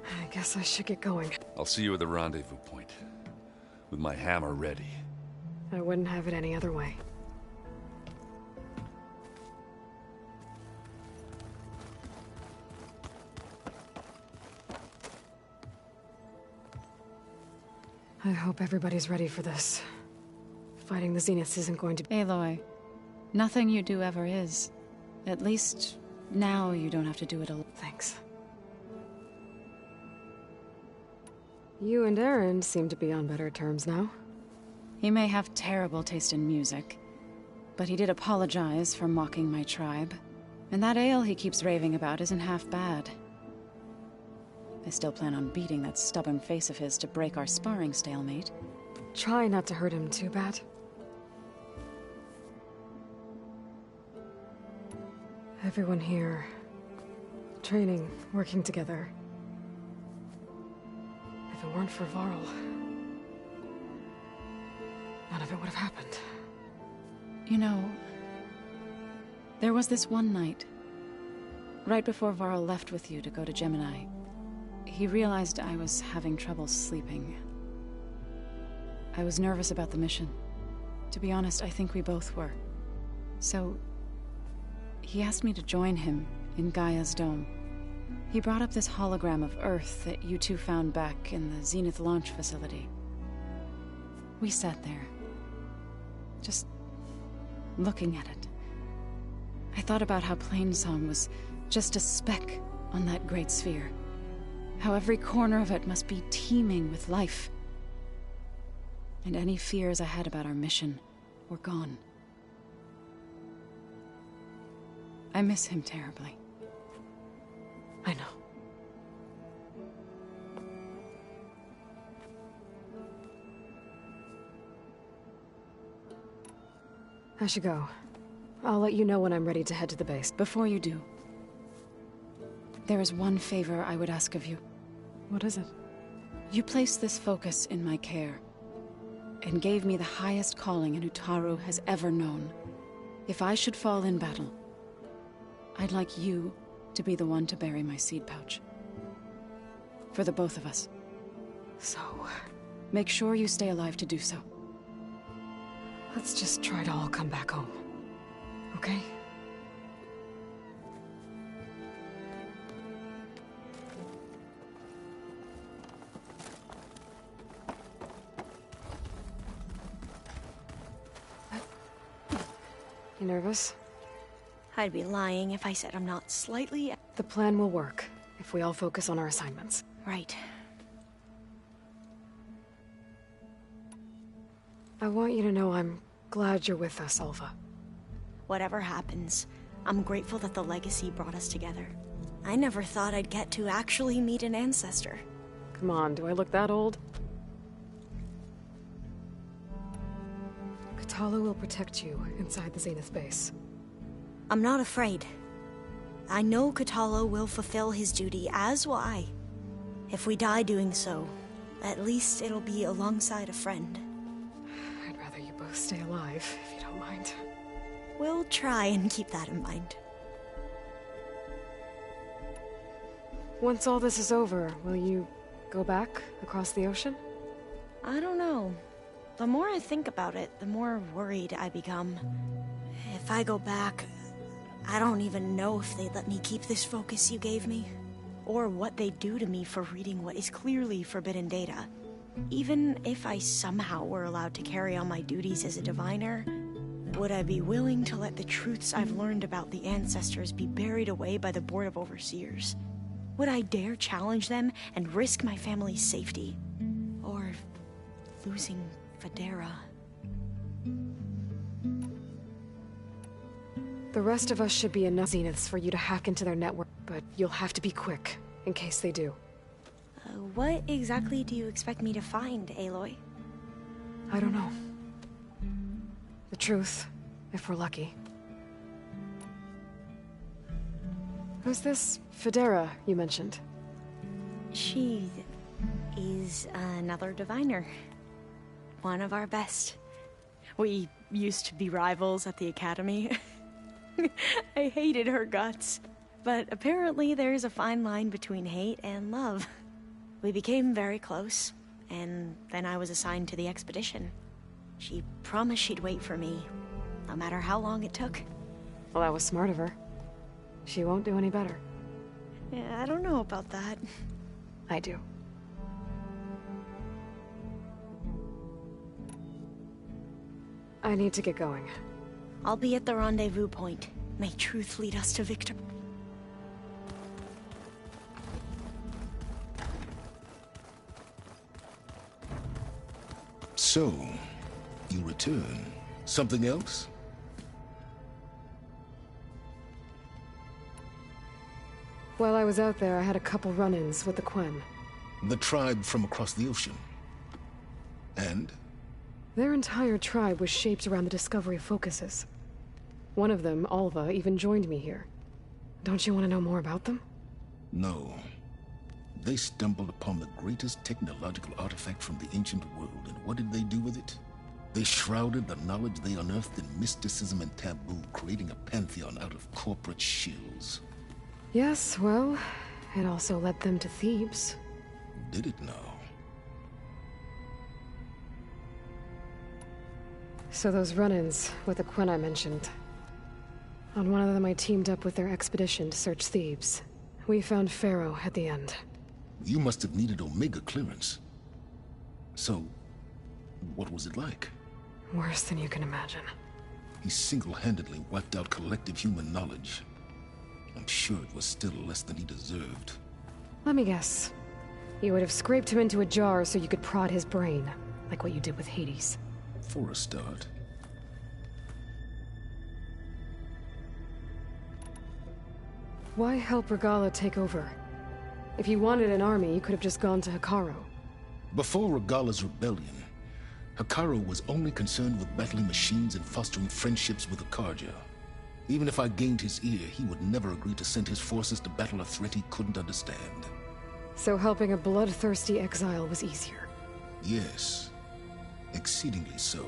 I guess I should get going. I'll see you at the rendezvous point. With my hammer ready. I wouldn't have it any other way. I hope everybody's ready for this. Fighting the Zeniths isn't going to be— Aloy, nothing you do ever is. At least, now you don't have to do it alone. Thanks. You and Aaron seem to be on better terms now. He may have terrible taste in music, but he did apologize for mocking my tribe. And that ale he keeps raving about isn't half bad. I still plan on beating that stubborn face of his to break our sparring stalemate. Try not to hurt him too bad. Everyone here, training, working together. If it weren't for Varl, none of it would have happened. You know, there was this one night. Right before Varl left with you to go to Gemini, he realized I was having trouble sleeping. I was nervous about the mission. To be honest, I think we both were. So, he asked me to join him in Gaia's dome. He brought up this hologram of Earth that you two found back in the Zenith launch facility. We sat there, just looking at it. I thought about how Plainsong was just a speck on that great sphere. How every corner of it must be teeming with life. And any fears I had about our mission were gone. I miss him terribly. I know. I should go. I'll let you know when I'm ready to head to the base. Before you do, there is one favor I would ask of you. What is it? You placed this focus in my care, and gave me the highest calling an Utaru has ever known. If I should fall in battle, I'd like you to be the one to bury my seed pouch. For the both of us. So, make sure you stay alive to do so. let's just try to all come back home. Okay? You nervous? I'd be lying if I said I'm not slightly... The plan will work, if we all focus on our assignments. Right. I want you to know I'm glad you're with us, Alva. Whatever happens, I'm grateful that the legacy brought us together. I never thought I'd get to actually meet an ancestor. Come on, do I look that old? Katala will protect you inside the Zenith base. I'm not afraid. I know Katala will fulfill his duty, as will I. If we die doing so, at least it'll be alongside a friend. I'd rather you both stay alive, if you don't mind. We'll try and keep that in mind. Once all this is over, will you go back across the ocean? I don't know. The more I think about it, the more worried I become. If I go back, I don't even know if they'd let me keep this focus you gave me, or what they'd do to me for reading what is clearly forbidden data. Even if I somehow were allowed to carry on my duties as a diviner, would I be willing to let the truths I've learned about the ancestors be buried away by the Board of Overseers? Would I dare challenge them and risk my family's safety? Or losing Federa? The rest of us should be enough Zeniths for you to hack into their network, but you'll have to be quick, in case they do. What exactly do you expect me to find, Aloy? I don't know. The truth, if we're lucky. Who's this Federa you mentioned? She is another diviner. One of our best. We used to be rivals at the academy. I hated her guts. But apparently there's a fine line between hate and love. We became very close, and then I was assigned to the expedition. She promised she'd wait for me, no matter how long it took. Well, that was smart of her. She won't do any better. Yeah, I don't know about that. I do. I need to get going. I'll be at the rendezvous point. May truth lead us to victory. So, you return. Something else? While I was out there, I had a couple run-ins with the Quen. The tribe from across the ocean. And? Their entire tribe was shaped around the discovery of focuses. One of them, Alva, even joined me here. Don't you want to know more about them? No. They stumbled upon the greatest technological artifact from the ancient world, and what did they do with it? They shrouded the knowledge they unearthed in mysticism and taboo, creating a pantheon out of corporate shills. Yes, well, it also led them to Thebes. Did it now? So those run-ins with the Quen I mentioned. On one of them I teamed up with their expedition to search Thebes. We found Pharaoh at the end. You must have needed Omega clearance. So, what was it like? Worse than you can imagine. He single-handedly wiped out collective human knowledge. I'm sure it was still less than he deserved. Let me guess. You would have scraped him into a jar so you could prod his brain, like what you did with Hades. For a start. Why help Regalla take over? If you wanted an army, you could have just gone to Hekarro. Before Regalla's rebellion, Hekarro was only concerned with battling machines and fostering friendships with the Karja. Even if I gained his ear, he would never agree to send his forces to battle a threat he couldn't understand. So helping a bloodthirsty exile was easier? Yes. Exceedingly so.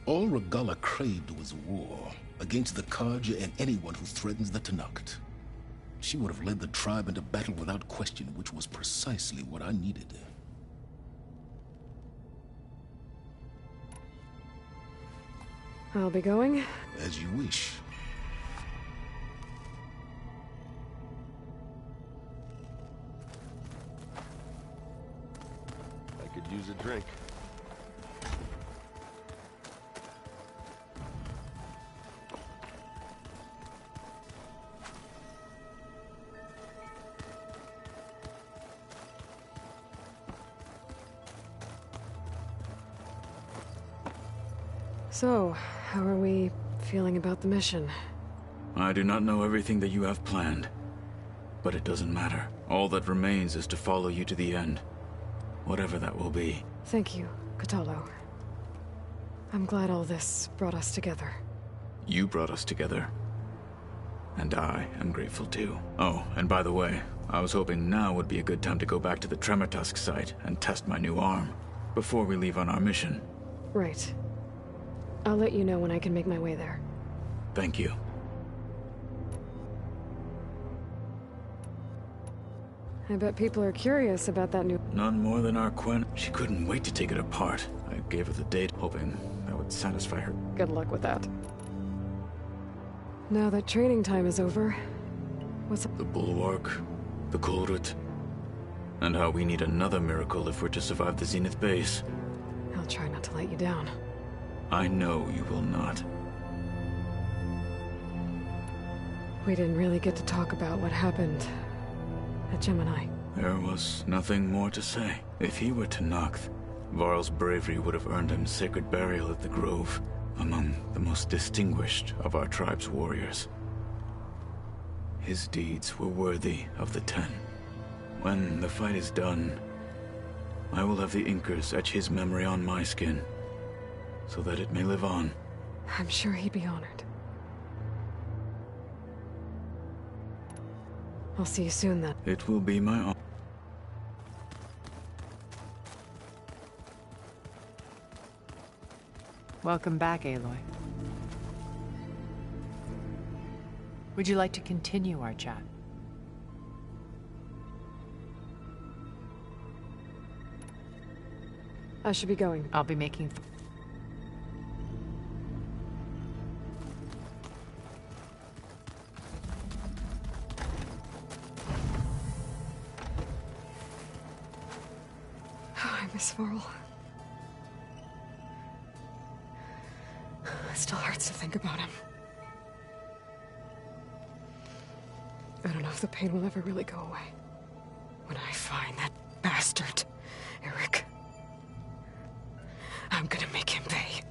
All Regalla craved was war, against the Karja and anyone who threatens the Tenakth. She would have led the tribe into battle without question, which was precisely what I needed. I'll be going. As you wish. I could use a drink. So, how are we feeling about the mission? I do not know everything that you have planned, but it doesn't matter. All that remains is to follow you to the end, whatever that will be. Thank you, Kotallo. I'm glad all this brought us together. You brought us together. And I am grateful too. Oh, and by the way, I was hoping now would be a good time to go back to the Tremortusk site and test my new arm, before we leave on our mission. Right. I'll let you know when I can make my way there. Thank you. I bet people are curious about that new... None more than our Quen. She couldn't wait to take it apart. I gave her the date, hoping that would satisfy her. Good luck with that. Now that training time is over, what's up? The Bulwark, the Kulrut, and how we need another miracle if we're to survive the Zenith base. I'll try not to let you down. I know you will not. We didn't really get to talk about what happened at Gemini. There was nothing more to say. If he were Tenakth, Varl's bravery would have earned him sacred burial at the Grove, among the most distinguished of our tribe's warriors. His deeds were worthy of the Ten. When the fight is done, I will have the Inkers etch his memory on my skin, so that it may live on. I'm sure he'd be honored. I'll see you soon then. It will be my honor. Welcome back, Aloy. Would you like to continue our chat? I should be going. I'll be making... I miss Varl. It still hurts to think about him. I don't know if the pain will ever really go away. When I find that bastard, Eric, I'm gonna make him pay.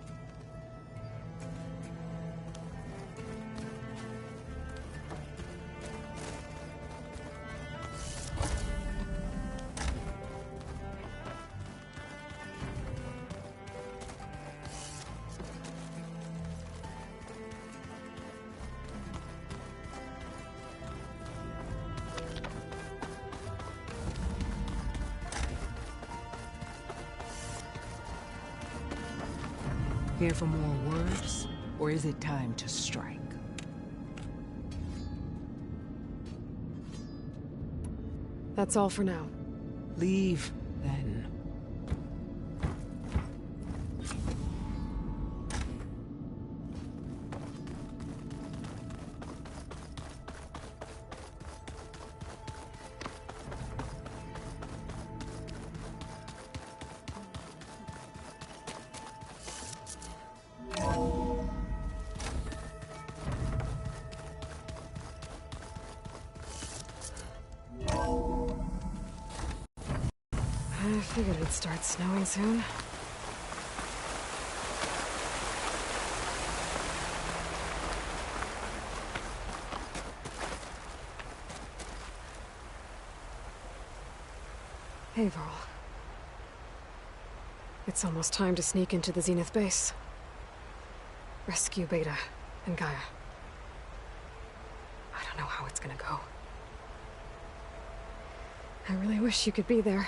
Here for more words, or is it time to strike? That's all for now. Leave, then. I figured it'd start snowing soon. Hey, Varl. It's almost time to sneak into the Zenith base. Rescue Beta and Gaia. I don't know how it's gonna go. I really wish you could be there.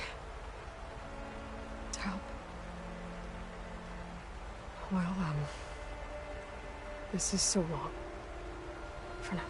To help. Well, this is so long. For now.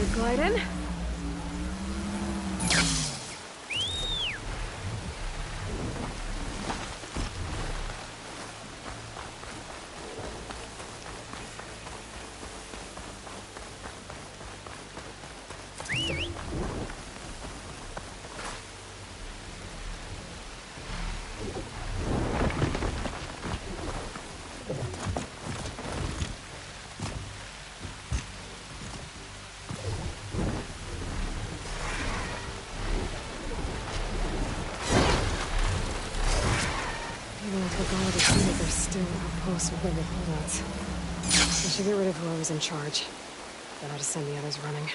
Good glide in. They're still outposts with other holdouts. I should get rid of whoever's in charge. Then I'll just send the others running.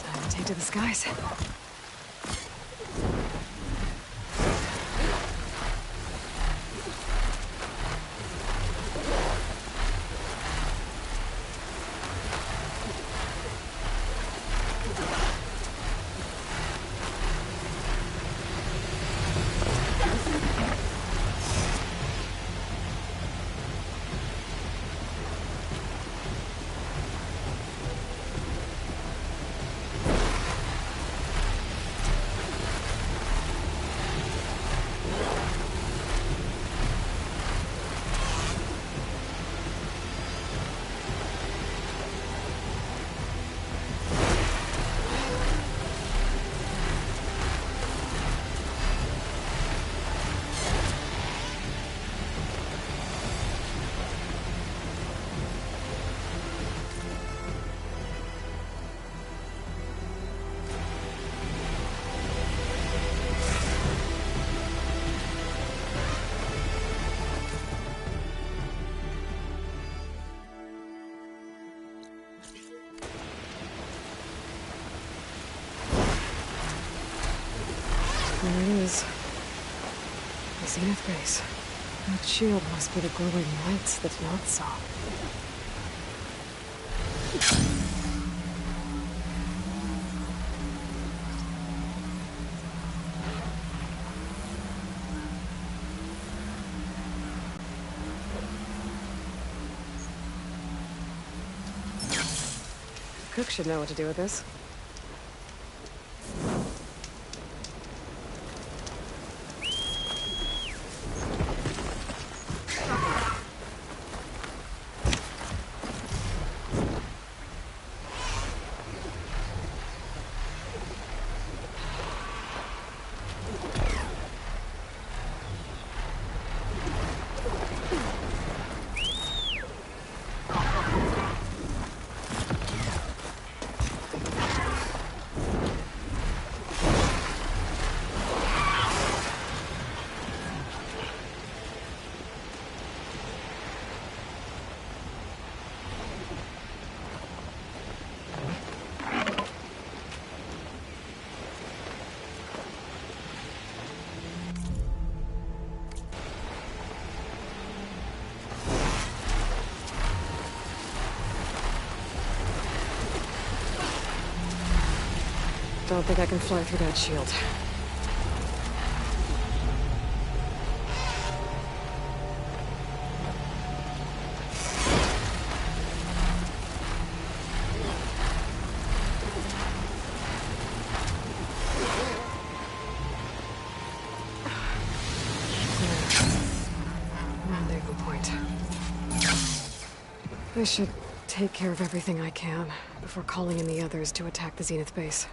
Time to take to the skies. There it is. The Zenith base. That shield must be the glowing lights that North saw. The cook should know what to do with this. Don't think I can fly through that shield. Rendezvous point. I should take care of everything I can before calling in the others to attack the Zenith base.